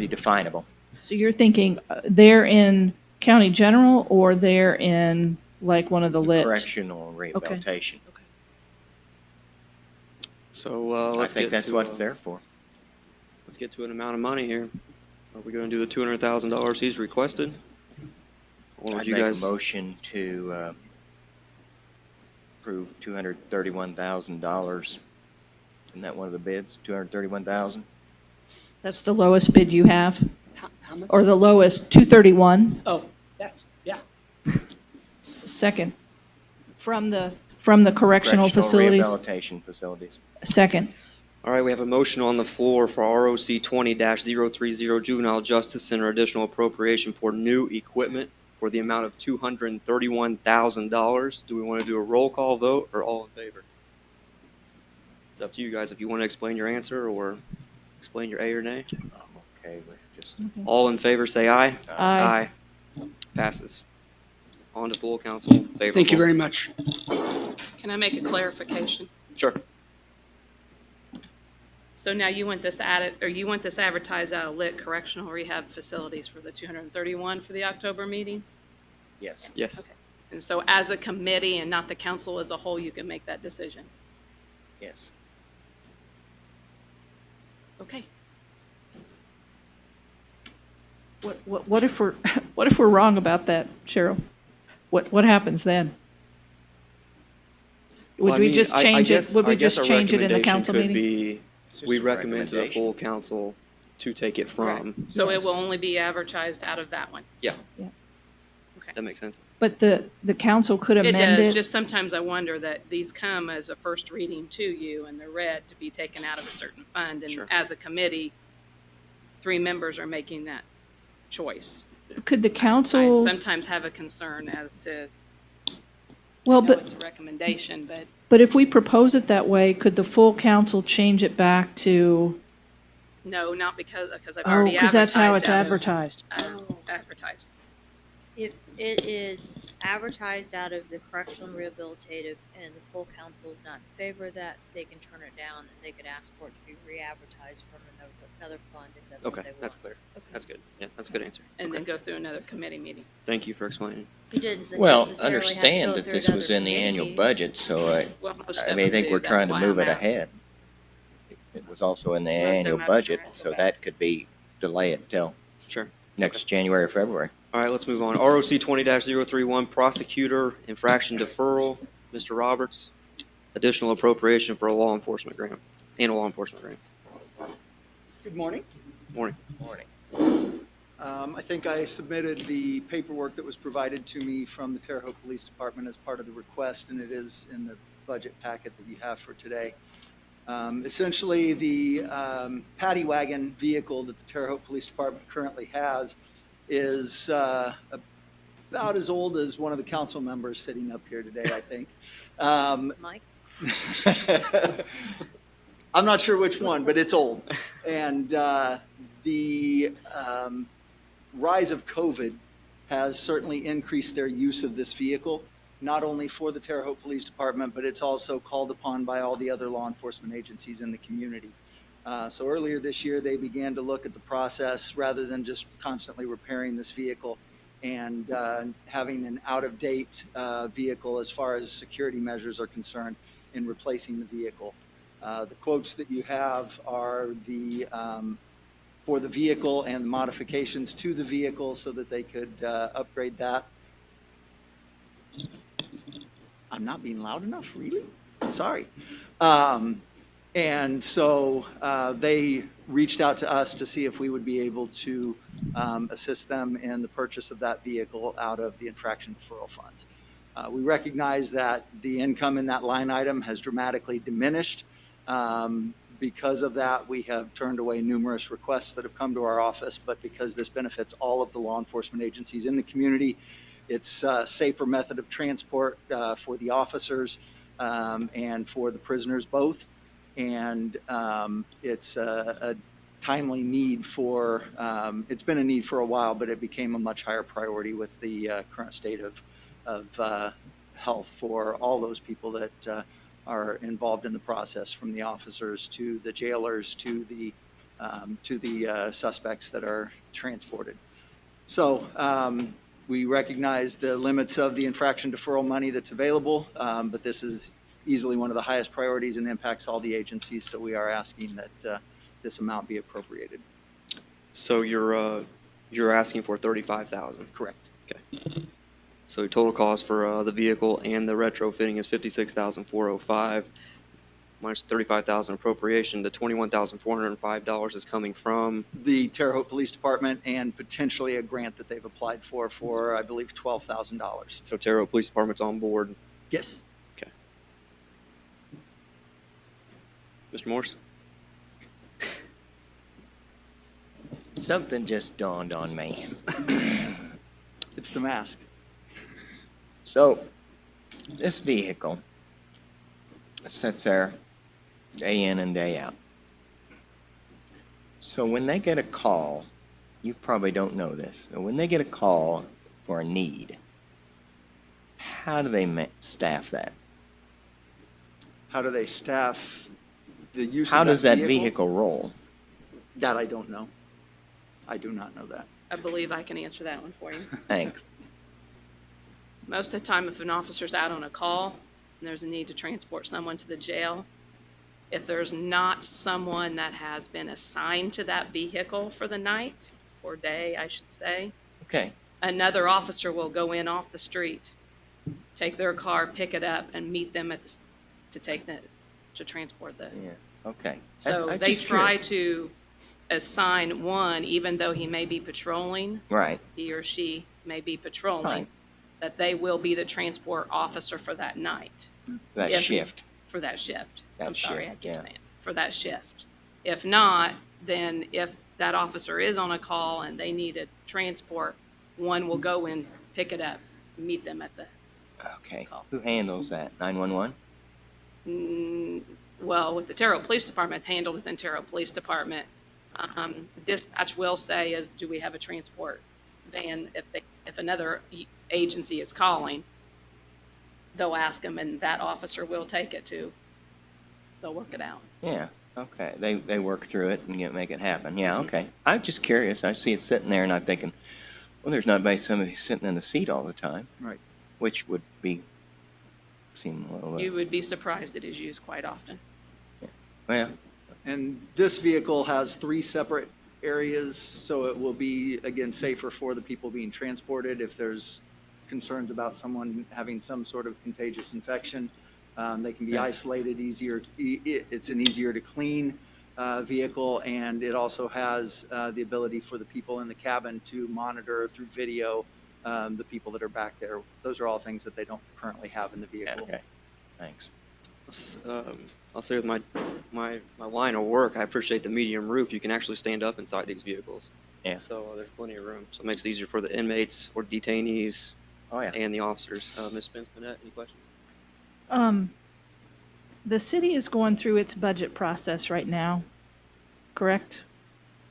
Speaker 6: definable.
Speaker 5: So you're thinking they're in county general, or they're in like one of the lit?
Speaker 6: Correctional rehabilitation.
Speaker 1: So
Speaker 6: I
Speaker 1: let's
Speaker 6: think
Speaker 1: get
Speaker 6: that's
Speaker 1: to,
Speaker 6: what it's there for.
Speaker 1: Let's get to an amount of money here. Are we going to do the $200,000 he's requested? Or would
Speaker 6: I'd
Speaker 1: you
Speaker 6: make
Speaker 1: guys?
Speaker 6: a motion to approve $231,000. Isn't that one of the bids? 231,000.
Speaker 5: That's the lowest bid you have,
Speaker 7: How much?
Speaker 5: or the lowest 231?
Speaker 7: Oh, that's, yeah.
Speaker 5: Second, from the correctional facilities.
Speaker 6: Rehabilitation facilities.
Speaker 5: Second.
Speaker 1: All right, we have a motion on the floor for ROC 20-030 Juvenile Justice Center additional appropriation for new equipment for the amount of $231,000. Do we want to do a roll call vote or all in favor? It's up to you guys if you want to explain your answer or explain your A or nay.
Speaker 6: I'm okay with just.
Speaker 1: All in favor, say aye.
Speaker 5: Aye.
Speaker 1: Passes. On to full council. Favorable.
Speaker 7: Thank you very much.
Speaker 3: Can I make a clarification?
Speaker 1: Sure.
Speaker 3: So now you want this added, or you want this advertised out of lit correctional rehab facilities for the 231 for the October meeting?
Speaker 6: Yes.
Speaker 1: Yes.
Speaker 3: Okay. And so as a committee and not the council as a whole, you can make that decision?
Speaker 6: Yes.
Speaker 3: Okay.
Speaker 5: What if we're wrong about that, Cheryl? What happens then? Would
Speaker 1: Well, I
Speaker 5: we
Speaker 1: mean,
Speaker 5: just
Speaker 1: I
Speaker 5: change it?
Speaker 1: guess-
Speaker 5: Would we
Speaker 1: I guess
Speaker 5: just
Speaker 1: our
Speaker 5: change it in the
Speaker 1: recommendation
Speaker 5: council
Speaker 1: could
Speaker 5: meeting?
Speaker 1: be,
Speaker 6: It's just
Speaker 1: we
Speaker 6: a
Speaker 1: recommend to the
Speaker 6: recommendation.
Speaker 1: full council to take it from.
Speaker 3: So it will only be advertised out of that one?
Speaker 1: That makes sense.
Speaker 5: But the council could
Speaker 3: It
Speaker 5: amend
Speaker 3: does,
Speaker 5: it.
Speaker 3: just sometimes I wonder that these come as a first reading to you and they're read to be taken out of a certain fund. And
Speaker 1: Sure.
Speaker 3: as a committee, 3 members are making that choice.
Speaker 5: Could the
Speaker 3: I
Speaker 5: council,
Speaker 3: sometimes have a concern as to,
Speaker 5: well,
Speaker 3: I know
Speaker 5: but
Speaker 3: it's a recommendation, but
Speaker 5: if we propose it that way, could the full council change it back to,
Speaker 3: no, not because I've
Speaker 5: oh,
Speaker 3: already
Speaker 5: because that's how it's
Speaker 3: advertised.
Speaker 5: advertised.
Speaker 2: If it is advertised out of the correctional and rehabilitative and the full council is not in favor of that, they can turn it down and they could ask for it to be re-advertised from another fund if that's what
Speaker 1: Okay,
Speaker 2: they want.
Speaker 1: that's clear. That's good. Yeah, that's a good answer.
Speaker 3: And then
Speaker 1: Okay.
Speaker 3: go through another committee meeting.
Speaker 1: Thank you for explaining.
Speaker 2: You didn't
Speaker 6: Well,
Speaker 2: necessarily have to
Speaker 6: understand
Speaker 2: go
Speaker 6: that
Speaker 2: through
Speaker 6: this
Speaker 2: another
Speaker 6: was in the annual
Speaker 2: committee.
Speaker 6: budget, so
Speaker 3: Well, most
Speaker 6: I
Speaker 3: of
Speaker 6: mean, I
Speaker 3: them
Speaker 6: think
Speaker 3: do.
Speaker 6: we're
Speaker 3: That's
Speaker 6: trying to
Speaker 3: why
Speaker 6: move
Speaker 3: I'm
Speaker 6: it
Speaker 3: asking.
Speaker 6: ahead. It was also in the
Speaker 3: Most of
Speaker 6: annual
Speaker 3: them have
Speaker 6: budget,
Speaker 3: insurance,
Speaker 6: so
Speaker 3: okay.
Speaker 6: that could be, delay it till
Speaker 1: Sure.
Speaker 6: next January or February.
Speaker 1: All right, let's move on. ROC 20-031, prosecutor infraction deferral. Mr. Roberts, additional appropriation for a law enforcement grant, annual law enforcement grant.
Speaker 8: Good morning.
Speaker 1: Morning.
Speaker 6: Morning.
Speaker 8: I think I submitted the paperwork that was provided to me from the Terre Haute Police Department as part of the request, and it is in the budget packet that you have for today. Essentially, the paddy wagon vehicle that the Terre Haute Police Department currently has is about as old as one of the council members sitting up here today, I think.
Speaker 2: Mike?
Speaker 8: I'm not sure which one, but it's old. And the rise of COVID has certainly increased their use of this vehicle, not only for the Terre Haute Police Department, but it's also called upon by all the other law enforcement agencies in the community. So earlier this year, they began to look at the process rather than just constantly repairing this vehicle and having an out-of-date vehicle as far as security measures are concerned in replacing the vehicle. The quotes that you have are the for the vehicle and the modifications to the vehicle so that they could upgrade that. I'm not being loud enough, really? Sorry. And so they reached out to us to see if we would be able to assist them in the purchase of that vehicle out of the infraction deferral funds. We recognize that the income in that line item has dramatically diminished. Because of that, we have turned away numerous requests that have come to our office, but because this benefits all of the law enforcement agencies in the community, it's a safer method of transport for the officers and for the prisoners both. And it's a timely need for, it's been a need for a while, but it became a much higher priority with the current state of health for all those people that are involved in the process, from the officers to the jailers to the suspects that are transported. So we recognize the limits of the infraction deferral money that's available, but this is easily one of the highest priorities and impacts all the agencies. So we are asking that this amount be appropriated.
Speaker 1: So you're asking for 35,000.
Speaker 8: Correct.
Speaker 1: Okay. So total cost for the vehicle and the retrofitting is 56,405 minus 35,000 appropriation. The $21,405 is coming from.
Speaker 8: The Terre Haute Police Department and potentially a grant that they've applied for I believe, $12,000.
Speaker 1: So Terre Haute Police Department's on board.
Speaker 8: Yes.
Speaker 1: Okay. Mr. Morse?
Speaker 6: Something just dawned on me.
Speaker 8: It's the mask.
Speaker 6: So, this vehicle sits there day in and day out. So when they get a call, you probably don't know this, but when they get a call for a need, how do they staff that?
Speaker 8: How do they staff the use
Speaker 6: How
Speaker 8: of
Speaker 6: does that vehicle roll?
Speaker 8: That I don't know. I do not know that.
Speaker 3: I believe I can answer that one for you.
Speaker 6: Thanks.
Speaker 3: Most of the time, if an officer's out on a call and there's a need to transport someone to the jail, if there's not someone that has been assigned to that vehicle for the night or day, I should say,
Speaker 6: Okay.
Speaker 3: another officer will go in off the street, take their car, pick it up, and meet them at to transport the.
Speaker 6: Yeah. Okay.
Speaker 3: So
Speaker 6: I'm
Speaker 3: they
Speaker 6: just
Speaker 3: try
Speaker 6: curious.
Speaker 3: to assign one, even though he may be patrolling,
Speaker 6: Right.
Speaker 3: he or she may be patrolling,
Speaker 6: Right.
Speaker 3: that they will be the transport officer for that night,
Speaker 6: That
Speaker 3: If-
Speaker 6: shift.
Speaker 3: for that shift.
Speaker 6: That
Speaker 3: I'm sorry, I
Speaker 6: shift,
Speaker 3: keep
Speaker 6: yeah.
Speaker 3: saying, for that shift. If not, then if that officer is on a call and they need a transport, one will go and pick it up, meet them at the,
Speaker 6: Okay.
Speaker 3: Call.
Speaker 6: Who handles that? 911?
Speaker 3: well, with the Terre Haute Police Department, it's handled within Terre Haute Police Department. Dispatch will say is, do we have a transport van? If another agency is calling, they'll ask them and that officer will take it to, they'll work it out.
Speaker 6: Yeah. Okay. They work through it and make it happen. Yeah. Okay. I'm just curious. I see it sitting there and I'm thinking, Well, there's not somebody sitting in the seat all the time.
Speaker 8: Right.
Speaker 6: Which would seem a little,
Speaker 3: You would be surprised it is used quite often.
Speaker 6: well,
Speaker 8: And this vehicle has 3 separate areas, so it will be, again, safer for the people being transported if there's concerns about someone having some sort of contagious infection. They can be isolated easier. It's an easier to clean vehicle, and it also has the ability for the people in the cabin to monitor through video the people that are back there. Those are all things that they don't currently have in the vehicle.
Speaker 6: okay, thanks.
Speaker 1: I'll say with my line of work, I appreciate the medium roof. You can actually stand up inside these vehicles.
Speaker 6: Yeah.
Speaker 1: So there's plenty of room. So it makes it easier for the inmates or detainees
Speaker 6: Oh, yeah.
Speaker 1: and the officers. Ms. Spence-Minette, any questions?
Speaker 5: The city is going through its budget process right now, correct?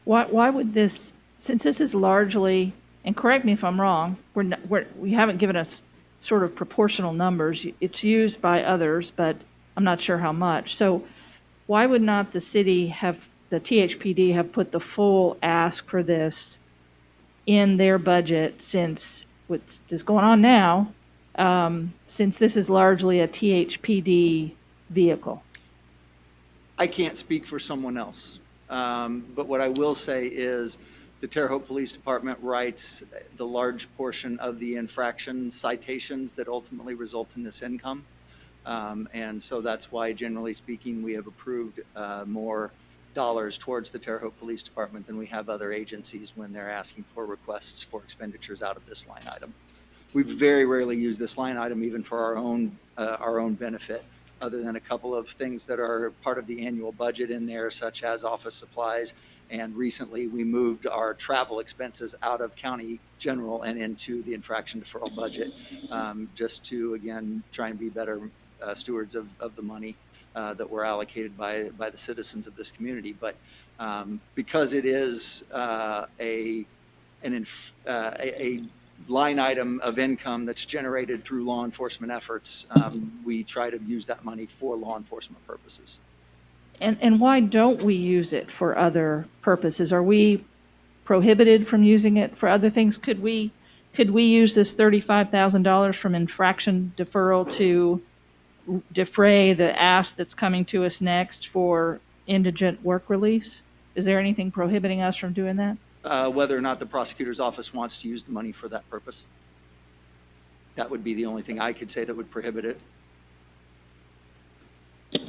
Speaker 5: Why would this, since this is largely, and correct me if I'm wrong, we haven't given us sort of proportional numbers. It's used by others, but I'm not sure how much. So why would not the city have, the THPD have put the full ask for this in their budget, since what's is going on now, since this is largely a THPD vehicle?
Speaker 8: I can't speak for someone else, but what I will say is the Terre Haute Police Department writes the large portion of the infraction citations that ultimately result in this income. And so that's why, generally speaking, we have approved more dollars towards the Terre Haute Police Department than we have other agencies when they're asking for requests for expenditures out of this line item. We very rarely use this line item even for our own benefit, other than a couple of things that are part of the annual budget in there, such as office supplies. And recently, we moved our travel expenses out of county general and into the infraction deferral budget, just to, again, try and be better stewards of the money that were allocated by the citizens of this community. But because it is a line item of income that's generated through law enforcement efforts, we try to use that money for law enforcement purposes.
Speaker 5: And why don't we use it for other purposes? Are we prohibited from using it for other things? Could we use this $35,000 from infraction deferral to defray the ask that's coming to us next for indigent work release? Is there anything prohibiting us from doing that?
Speaker 8: Whether or not the prosecutor's office wants to use the money for that purpose. That would be the only thing I could say that would prohibit it.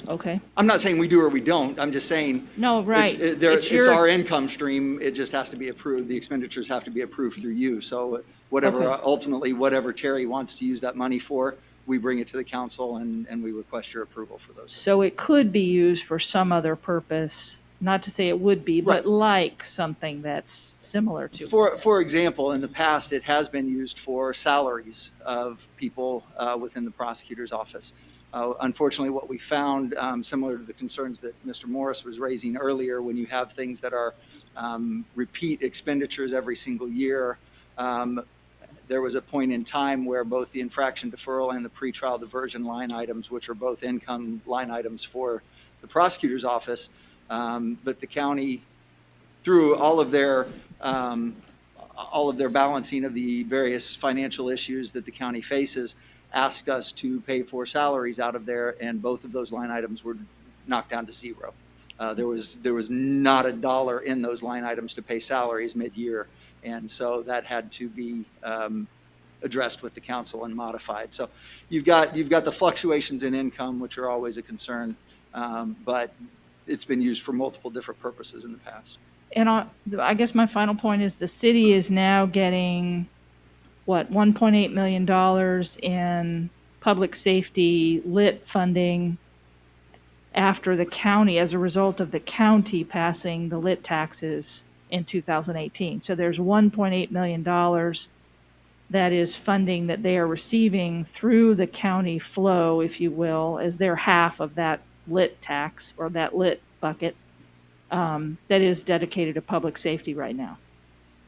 Speaker 5: Okay.
Speaker 8: I'm not saying we do or we don't. I'm just saying.
Speaker 5: No, right.
Speaker 8: It's our income stream. It just has to be approved. The expenditures have to be approved through you. So whatever,
Speaker 5: Okay.
Speaker 8: ultimately, whatever Terry wants to use that money for, we bring it to the council and we request your approval for those.
Speaker 5: So it could be used for some other purpose, not to say it would be, but
Speaker 8: Right.
Speaker 5: like something that's similar to.
Speaker 8: For example, in the past, it has been used for salaries of people within the prosecutor's office. Unfortunately, what we found, similar to the concerns that Mr. Morris was raising earlier, when you have things that are repeat expenditures every single year, there was a point in time where both the infraction deferral and the pretrial diversion line items, which are both income line items for the prosecutor's office, but the county, through all of their balancing of the various financial issues that the county faces, asked us to pay for salaries out of there, and both of those line items were knocked down to zero. There was not a dollar in those line items to pay salaries mid-year, and so that had to be addressed with the council and modified. So you've got the fluctuations in income, which are always a concern, but it's been used for multiple different purposes in the past.
Speaker 5: And I guess my final point is the city is now getting, what, $1.8 million in public safety lit funding after the county, as a result of the county passing the lit taxes in 2018. So there's $1.8 million that is funding that they are receiving through the county flow, if you will, as their half of that lit tax or that lit bucket that is dedicated to public safety right now,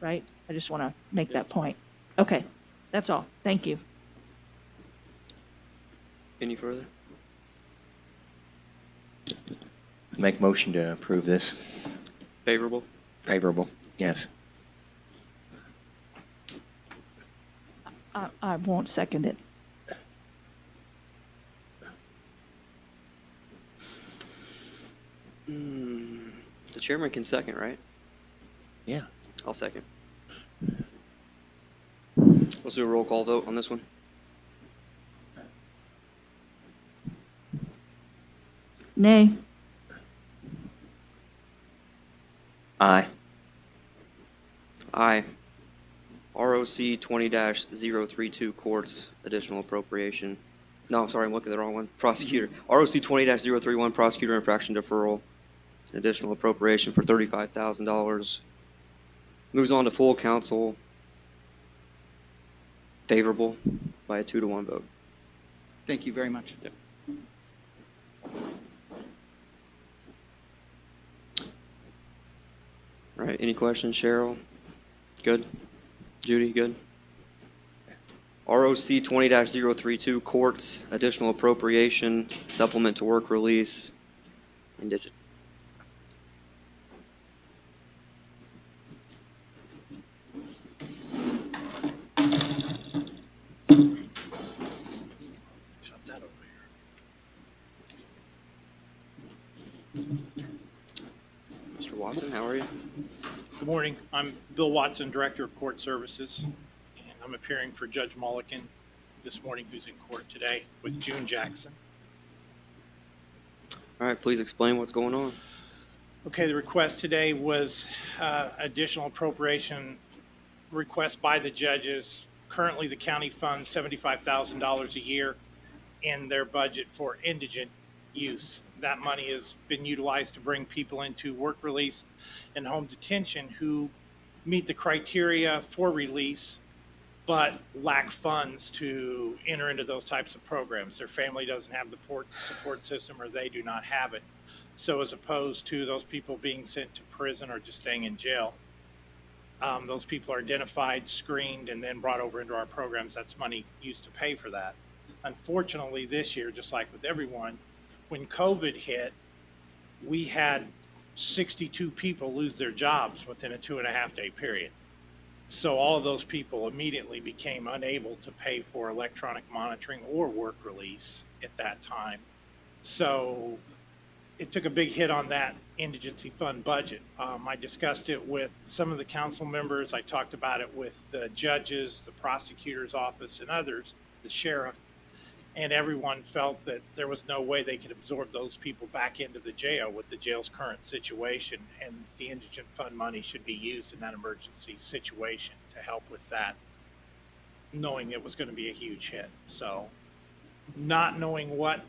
Speaker 5: right? I just want to make that point. Okay, that's all. Thank you.
Speaker 1: Any further?
Speaker 6: Make motion to approve this.
Speaker 1: Favorable?
Speaker 6: Favorable, yes.
Speaker 5: I won't second it.
Speaker 1: The chairman can second, right?
Speaker 6: Yeah.
Speaker 1: I'll second. Let's do a roll call vote on this one.
Speaker 5: Nay.
Speaker 6: Aye.
Speaker 1: Aye. ROC 20-032 courts, additional appropriation. No, I'm sorry, I'm looking at the wrong one. Prosecutor. ROC 20-031 prosecutor infraction deferral, an additional appropriation for $35,000. Moves on to full council. Favorable by a 2-to-1 vote.
Speaker 8: Thank you very much.
Speaker 1: Yep. All right, any questions, Cheryl? Good? Judy, good? ROC 20-032 courts, additional appropriation, supplement to work release, indigent.
Speaker 4: Shut that over here.
Speaker 1: Mr. Watson, how are you?
Speaker 9: Good morning. I'm Bill Watson, Director of Court Services, and I'm appearing for Judge Mulliken this morning, who's in court today, with June Jackson.
Speaker 1: All right, please explain what's going on.
Speaker 9: Okay, the request today was additional appropriation request by the judges. Currently, the county funds $75,000 a year in their budget for indigent use. That money has been utilized to bring people into work release and home detention who meet the criteria for release but lack funds to enter into those types of programs. Their family doesn't have the support system, or they do not have it. So as opposed to those people being sent to prison or just staying in jail, those people are identified, screened, and then brought over into our programs. That's money used to pay for that. Unfortunately, this year, just like with everyone, when COVID hit, we had 62 people lose their jobs within a 2.5-day period. So all of those people immediately became unable to pay for electronic monitoring or work release at that time. So it took a big hit on that indigency fund budget. I discussed it with some of the council members. I talked about it with the judges, the prosecutor's office, and others, the sheriff. And everyone felt that there was no way they could absorb those people back into the jail with the jail's current situation, and the indigent fund money should be used in that emergency situation to help with that, knowing it was going to be a huge hit. So not knowing what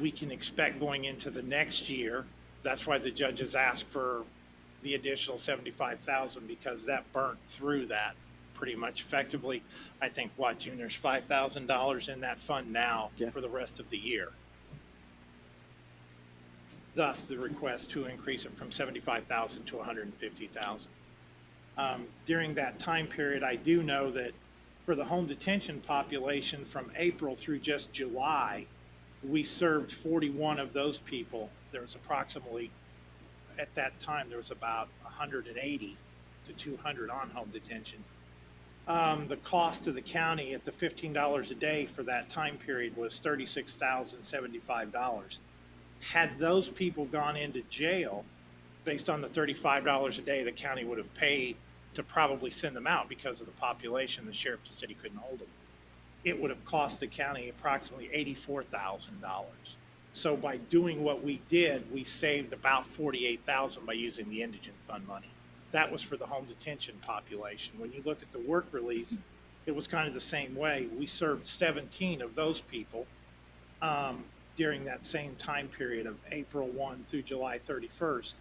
Speaker 9: we can expect going into the next year, that's why the judges asked for the additional $75,000, because that burnt through that pretty much effectively. I think, June, there's $5,000 in that fund now for the rest of the year. Thus, the request to increase it from $75,000 to $150,000. During that time period, I do know that for the home detention population from April through just July, we served 41 of those people. There was approximately, at that time, there was about 180 to 200 on home detention. The cost to the county at the $15 a day for that time period was $36,075. Had those people gone into jail, based on the $35 a day the county would have paid to probably send them out because of the population, the sheriff just said he couldn't hold them, it would have cost the county approximately $84,000. So by doing what we did, we saved about $48,000 by using the indigent fund money. That was for the home detention population. When you look at the work release, it was kind of the same way. We served 17 of those people during that same time period of April 1 through July 31st.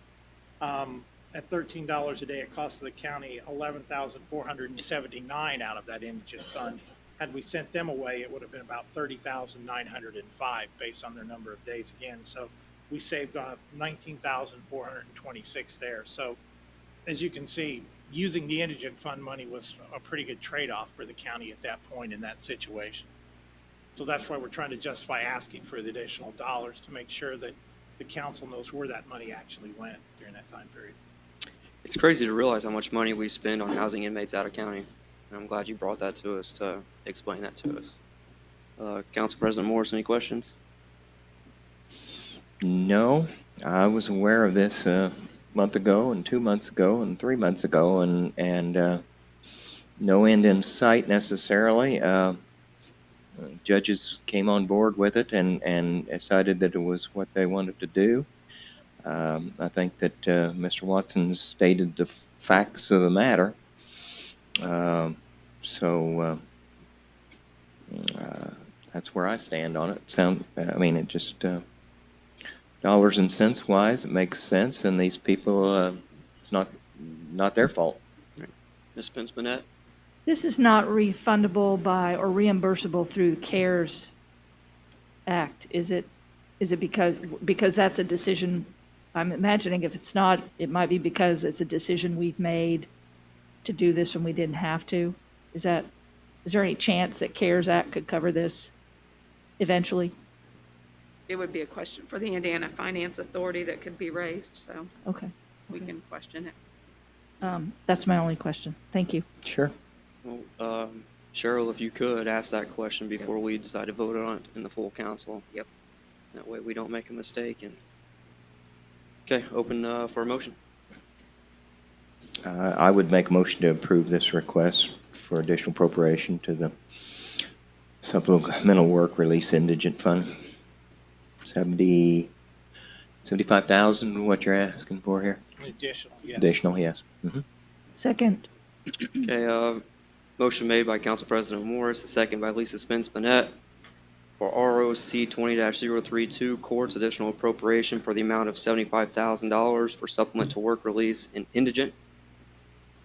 Speaker 9: At $13 a day, it cost the county $11,479 out of that indigent fund. Had we sent them away, it would have been about $30,905 based on their number of days again. So we saved $19,426 there. So as you can see, using the indigent fund money was a pretty good trade-off for the county at that point in that situation. So that's why we're trying to justify asking for the additional dollars to make sure that the council knows where that money actually went during that time period.
Speaker 1: It's crazy to realize how much money we spend on housing inmates out of county. And I'm glad you brought that to us to explain that to us. Council President Morris, any questions?
Speaker 6: No, I was aware of this a month ago and 2 months ago and 3 months ago, and no end in sight necessarily. Judges came on board with it and decided that it was what they wanted to do. I think that Mr. Watson stated the facts of the matter. So that's where I stand on it. I mean, it just dollars and cents wise, it makes sense, and these people, it's not their fault.
Speaker 1: Ms. Spence Manette?
Speaker 5: This is not refundable by or reimbursable through the CARES Act, is it? Is it because that's a decision, I'm imagining if it's not, it might be because it's a decision we've made to do this when we didn't have to? Is there any chance that CARES Act could cover this eventually?
Speaker 3: It would be a question for the Indiana Finance Authority that could be raised, so
Speaker 5: Okay.
Speaker 3: we can question it.
Speaker 5: That's my only question. Thank you.
Speaker 6: Sure.
Speaker 1: Well, Cheryl, if you could ask that question before we decide to vote on it in the full council.
Speaker 3: Yep.
Speaker 1: That way we don't make a mistake. Okay, open for a motion.
Speaker 6: I would make a motion to approve this request for additional appropriation to the Supplemental Work Release Indigent Fund. 75,000, what you're asking for here?
Speaker 9: Additional, yes.
Speaker 6: Additional, yes. Mhm.
Speaker 5: Second.
Speaker 1: Okay, motion made by Council President Morris, a second by Lisa Spence Manette for ROC 20-032 courts additional appropriation for the amount of $75,000 for supplement to work release in indigent.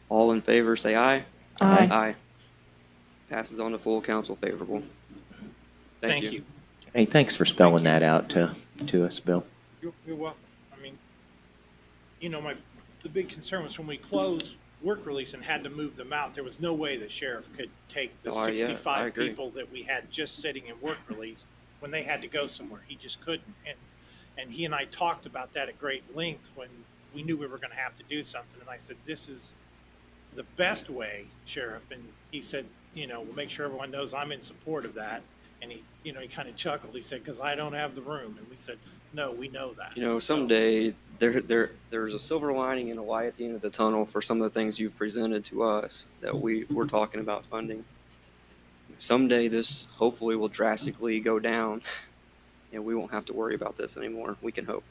Speaker 1: All in favor, say aye.
Speaker 5: Aye.
Speaker 1: Aye. Passes on to full council favorable. Thank you.
Speaker 6: Hey, thanks for spelling that out to us, Bill.
Speaker 9: You're welcome. I mean, the big concern was when we closed work release and had to move them out, there was no way the sheriff could take the
Speaker 1: Oh, yeah, I
Speaker 9: 65
Speaker 1: agree.
Speaker 9: people that we had just sitting in work release when they had to go somewhere. He just couldn't. And he and I talked about that at great length when we knew we were going to have to do something. And I said, this is the best way, Sheriff. And he said, we'll make sure everyone knows I'm in support of that. And he kind of chuckled. He said, because I don't have the room. And we said, no, we know that.
Speaker 1: Someday there's a silver lining and a light at the end of the tunnel for some of the things you've presented to us that we're talking about funding. Someday this hopefully will drastically go down and we won't have to worry about this anymore. We can hope.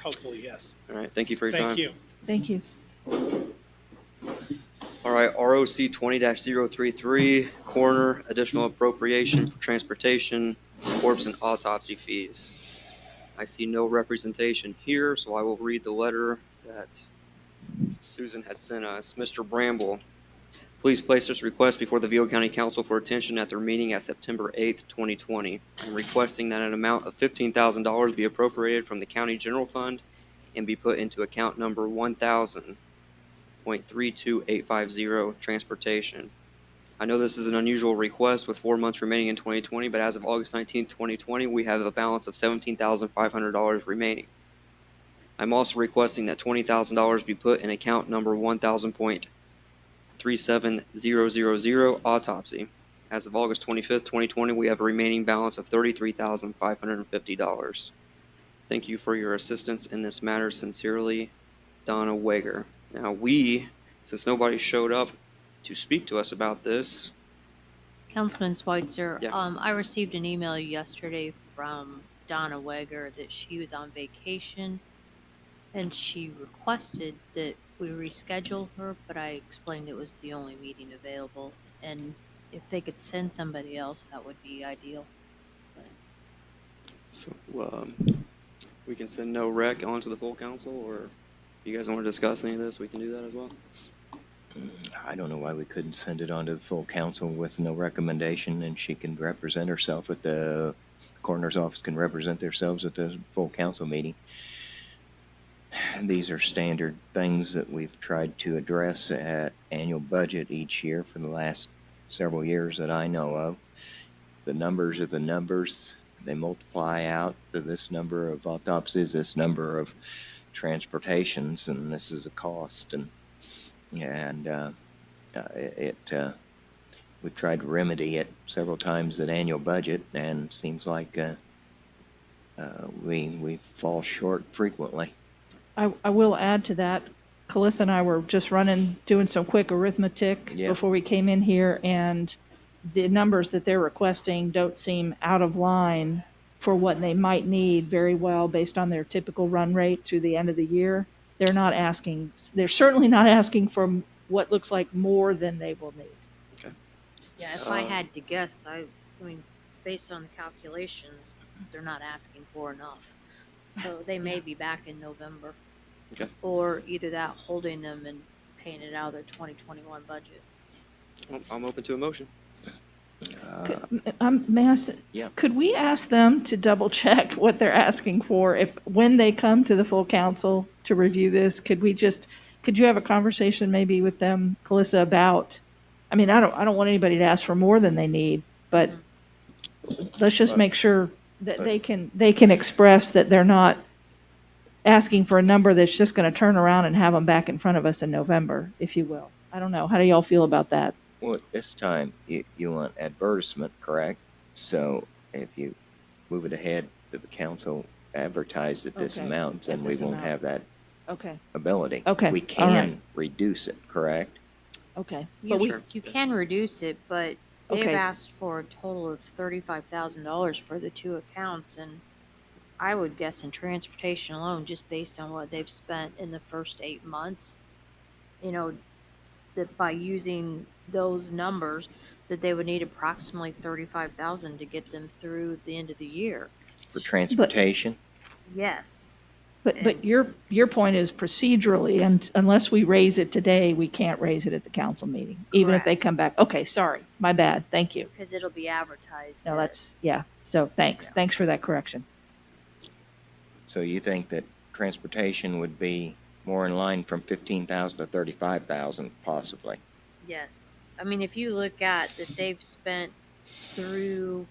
Speaker 9: Hopefully, yes.
Speaker 1: All right. Thank you for your time.
Speaker 9: Thank you.
Speaker 5: Thank you.
Speaker 1: All right, ROC 20-033, coroner, additional appropriation for transportation, corpse and autopsy fees. I see no representation here, so I will read the letter that Susan had sent us. Mr. Bramble, please place this request before the Vigo County Council for attention at their meeting at September 8th, 2020. I'm requesting that an amount of $15,000 be appropriated from the county general fund and be put into account number 1,000.32850 transportation. I know this is an unusual request with 4 months remaining in 2020, but as of August 19, 2020, we have a balance of $17,500 remaining. I'm also requesting that $20,000 be put in account number 1,000.37000 autopsy. As of August 25th, 2020, we have a remaining balance of $33,550. Thank you for your assistance in this matter. Sincerely, Donna Wager. Now since nobody showed up to speak to us about this.
Speaker 2: Councilman Schweitzer,
Speaker 1: Yeah.
Speaker 2: I received an email yesterday from Donna Weger that she was on vacation and she requested that we reschedule her, but I explained it was the only meeting available. And if they could send somebody else, that would be ideal.
Speaker 1: So we can send no rec onto the full council, or if you guys want to discuss any of this, we can do that as well.
Speaker 6: I don't know why we couldn't send it on to the full council with no recommendation, and she can represent herself at the coroner's office, can represent themselves at the full council meeting. These are standard things that we've tried to address at annual budget each year for the last several years that I know of. The numbers are the numbers. They multiply out to this number of autopsies, this number of transportations, and this is a cost. we've tried to remedy it several times at annual budget, and seems like we fall short frequently.
Speaker 5: I will add to that, Calissa and I were just doing some quick arithmetic
Speaker 6: Yeah.
Speaker 5: before we came in here, and the numbers that they're requesting don't seem out of line for what they might need very well based on their typical run rate through the end of the year. They're certainly not asking for what looks like more than they will need.
Speaker 2: Yeah, if I had to guess, I mean, based on the calculations, they're not asking for enough. So they may be back in November.
Speaker 1: Okay.
Speaker 2: Or either that, holding them and paying it out of their 2021 budget.
Speaker 1: I'm open to a motion.
Speaker 5: May I say,
Speaker 6: Yeah.
Speaker 5: could we ask them to double check what they're asking for when they come to the full council to review this? Could you have a conversation maybe with them, Calissa, about, I mean, I don't want anybody to ask for more than they need, but let's just make sure that they can express that they're not asking for a number that's just going to turn around and have them back in front of us in November, if you will. I don't know. How do y'all feel about that?
Speaker 6: Well, this time you want advertisement, correct? So if you move it ahead to the council advertised at this
Speaker 5: Okay,
Speaker 6: amount, then
Speaker 5: at
Speaker 6: we
Speaker 5: this
Speaker 6: won't
Speaker 5: amount.
Speaker 6: have that
Speaker 5: Okay,
Speaker 6: ability.
Speaker 5: Okay,
Speaker 6: We
Speaker 5: all right.
Speaker 6: can reduce it, correct?
Speaker 5: okay.
Speaker 2: You,
Speaker 5: But we,
Speaker 1: Sure.
Speaker 2: you can reduce it, but they've
Speaker 5: Okay.
Speaker 2: asked for a total of $35,000 for the two accounts, and I would guess in transportation alone, just based on what they've spent in the first 8 months, you know, that by using those numbers, that they would need approximately 35,000 to get them through the end of the year.
Speaker 6: For transportation?
Speaker 2: Yes.
Speaker 5: but your point is procedurally, and unless we raise it today, we can't raise it at the council meeting, even if they
Speaker 2: Correct.
Speaker 5: come back. Okay, sorry, my bad. Thank you.
Speaker 2: Because it'll be advertised.
Speaker 5: No, yeah. So thanks. Thanks for that correction.
Speaker 6: So you think that transportation would be more in line from 15,000 to 35,000 possibly?
Speaker 2: Yes. I mean, if you look at that they've spent through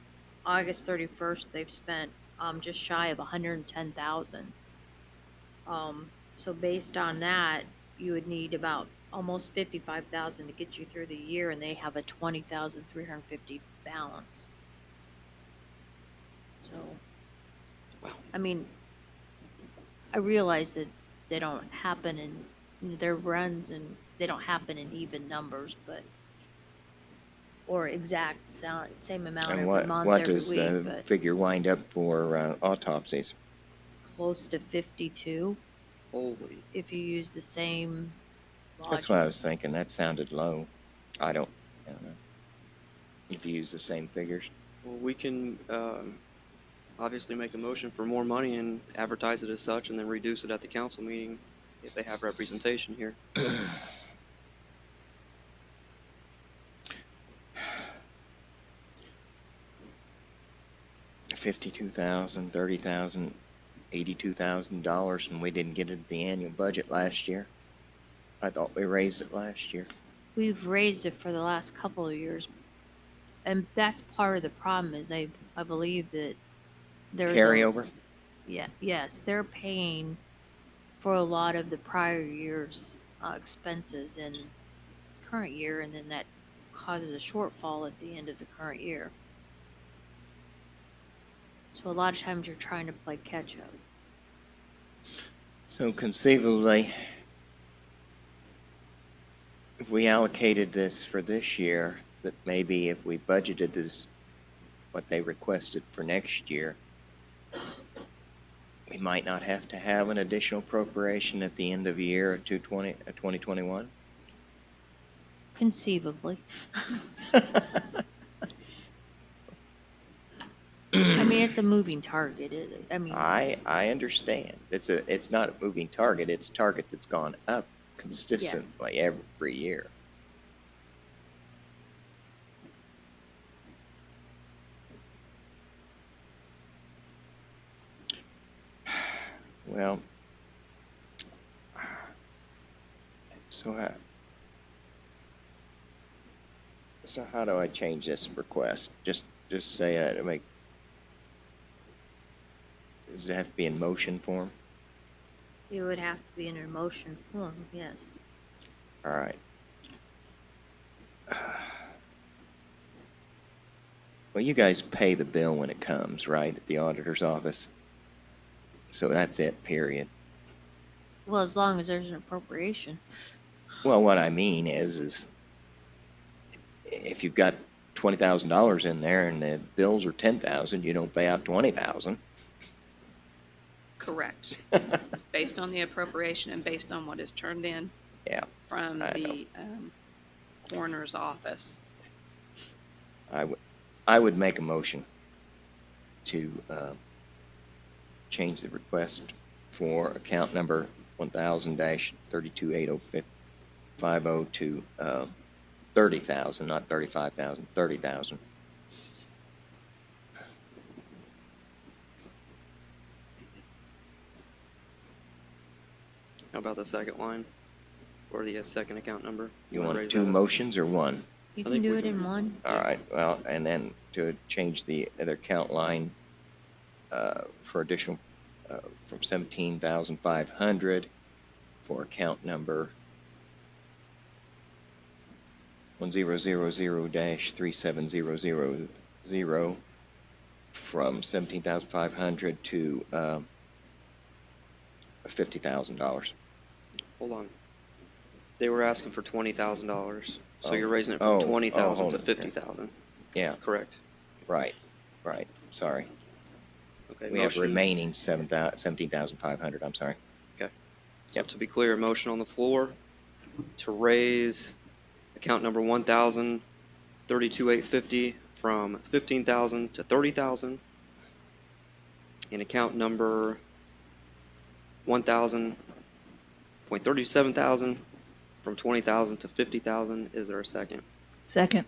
Speaker 2: August 31st, they've spent just shy of 110,000. So based on that, you would need about almost 55,000 to get you through the year, and they have a 20,350 balance. So, I mean, I realize that they don't happen in their runs, and they don't happen in even numbers, but or exact same amount
Speaker 6: And
Speaker 2: every month,
Speaker 6: what
Speaker 2: every
Speaker 6: does
Speaker 2: week,
Speaker 6: the
Speaker 2: but
Speaker 6: figure wind up for autopsies?
Speaker 2: close to 52
Speaker 1: Holy.
Speaker 2: if you use the same
Speaker 6: That's
Speaker 2: logic.
Speaker 6: what I was thinking. That sounded low. I don't know. If you use the same figures.
Speaker 1: Well, we can obviously make a motion for more money and advertise it as such, and then reduce it at the council meeting if they have representation here.
Speaker 6: 52,000, 30,000, $82,000, and we didn't get it at the annual budget last year. I thought we raised it last year.
Speaker 2: We've raised it for the last couple of years, and that's part of the problem. Is I believe that there's
Speaker 6: Carryover?
Speaker 2: yes, they're paying for a lot of the prior year's expenses in current year, and then that causes a shortfall at the end of the current year. So a lot of times you're trying to play catch up.
Speaker 6: So conceivably, if we allocated this for this year, that maybe if we budgeted this, what they requested for next year, we might not have to have an additional appropriation at the end of the year of 2021?
Speaker 2: Conceivably. I mean, it's a moving target. I mean,
Speaker 6: I understand. It's not a moving target. It's a target that's gone up consistently every year. Well, so how do I change this request? Just say to make. Does it have to be in motion form?
Speaker 2: it would have to be in a motion form, yes.
Speaker 6: All right. Well, you guys pay the bill when it comes, right, at the auditor's office? So that's it, period.
Speaker 2: Well, as long as there's an appropriation.
Speaker 6: Well, what I mean is if you've got $20,000 in there and the bills are 10,000, you don't pay out 20,000.
Speaker 3: Correct. It's based on the appropriation and based on what is turned in
Speaker 6: Yeah,
Speaker 3: from
Speaker 6: I know.
Speaker 3: the coroner's office.
Speaker 6: I would make a motion to change the request for account number 1000-328050 to 30,000, not 35,000, 30,000.
Speaker 1: How about the second line? Or the second account number?
Speaker 6: You
Speaker 1: wanna
Speaker 6: want
Speaker 1: raise
Speaker 6: two
Speaker 1: that up?
Speaker 6: motions or one?
Speaker 2: You
Speaker 1: I
Speaker 2: can
Speaker 1: think
Speaker 2: do
Speaker 1: we
Speaker 2: it
Speaker 1: can-
Speaker 2: in one.
Speaker 6: All right, well, and then to change the other account line for additional, from 17,500 for account number 1000-3700 from 17,500 to $50,000.
Speaker 1: Hold on. They were asking for $20,000, so
Speaker 6: Oh.
Speaker 1: you're raising it
Speaker 6: Oh,
Speaker 1: from
Speaker 6: oh,
Speaker 1: 20,000
Speaker 6: hold
Speaker 1: to
Speaker 6: it.
Speaker 1: 50,000.
Speaker 6: Yeah,
Speaker 1: Correct.
Speaker 6: right, sorry.
Speaker 1: Okay.
Speaker 6: We have
Speaker 1: motion-
Speaker 6: remaining 17,500, I'm sorry.
Speaker 1: So to be clear, motion on the floor to raise account number 1,032,850 from 15,000 to 30,000. And account number 1,000.37,000 from 20,000 to 50,000. Is there a second?
Speaker 5: Second.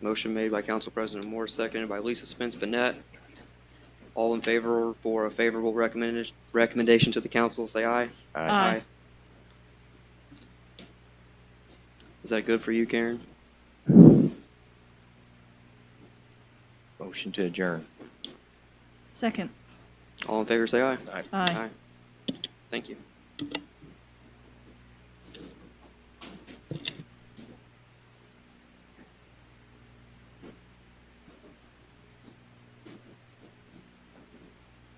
Speaker 1: Motion made by Council President Moore, seconded by Lisa Spence Bennett. All in favor for a favorable recommendation to the council, say aye.
Speaker 5: Aye.
Speaker 1: Is that good for you, Karen?
Speaker 6: Motion to adjourn.
Speaker 5: Second.
Speaker 1: All in favor, say aye.
Speaker 5: Aye.
Speaker 1: Thank you.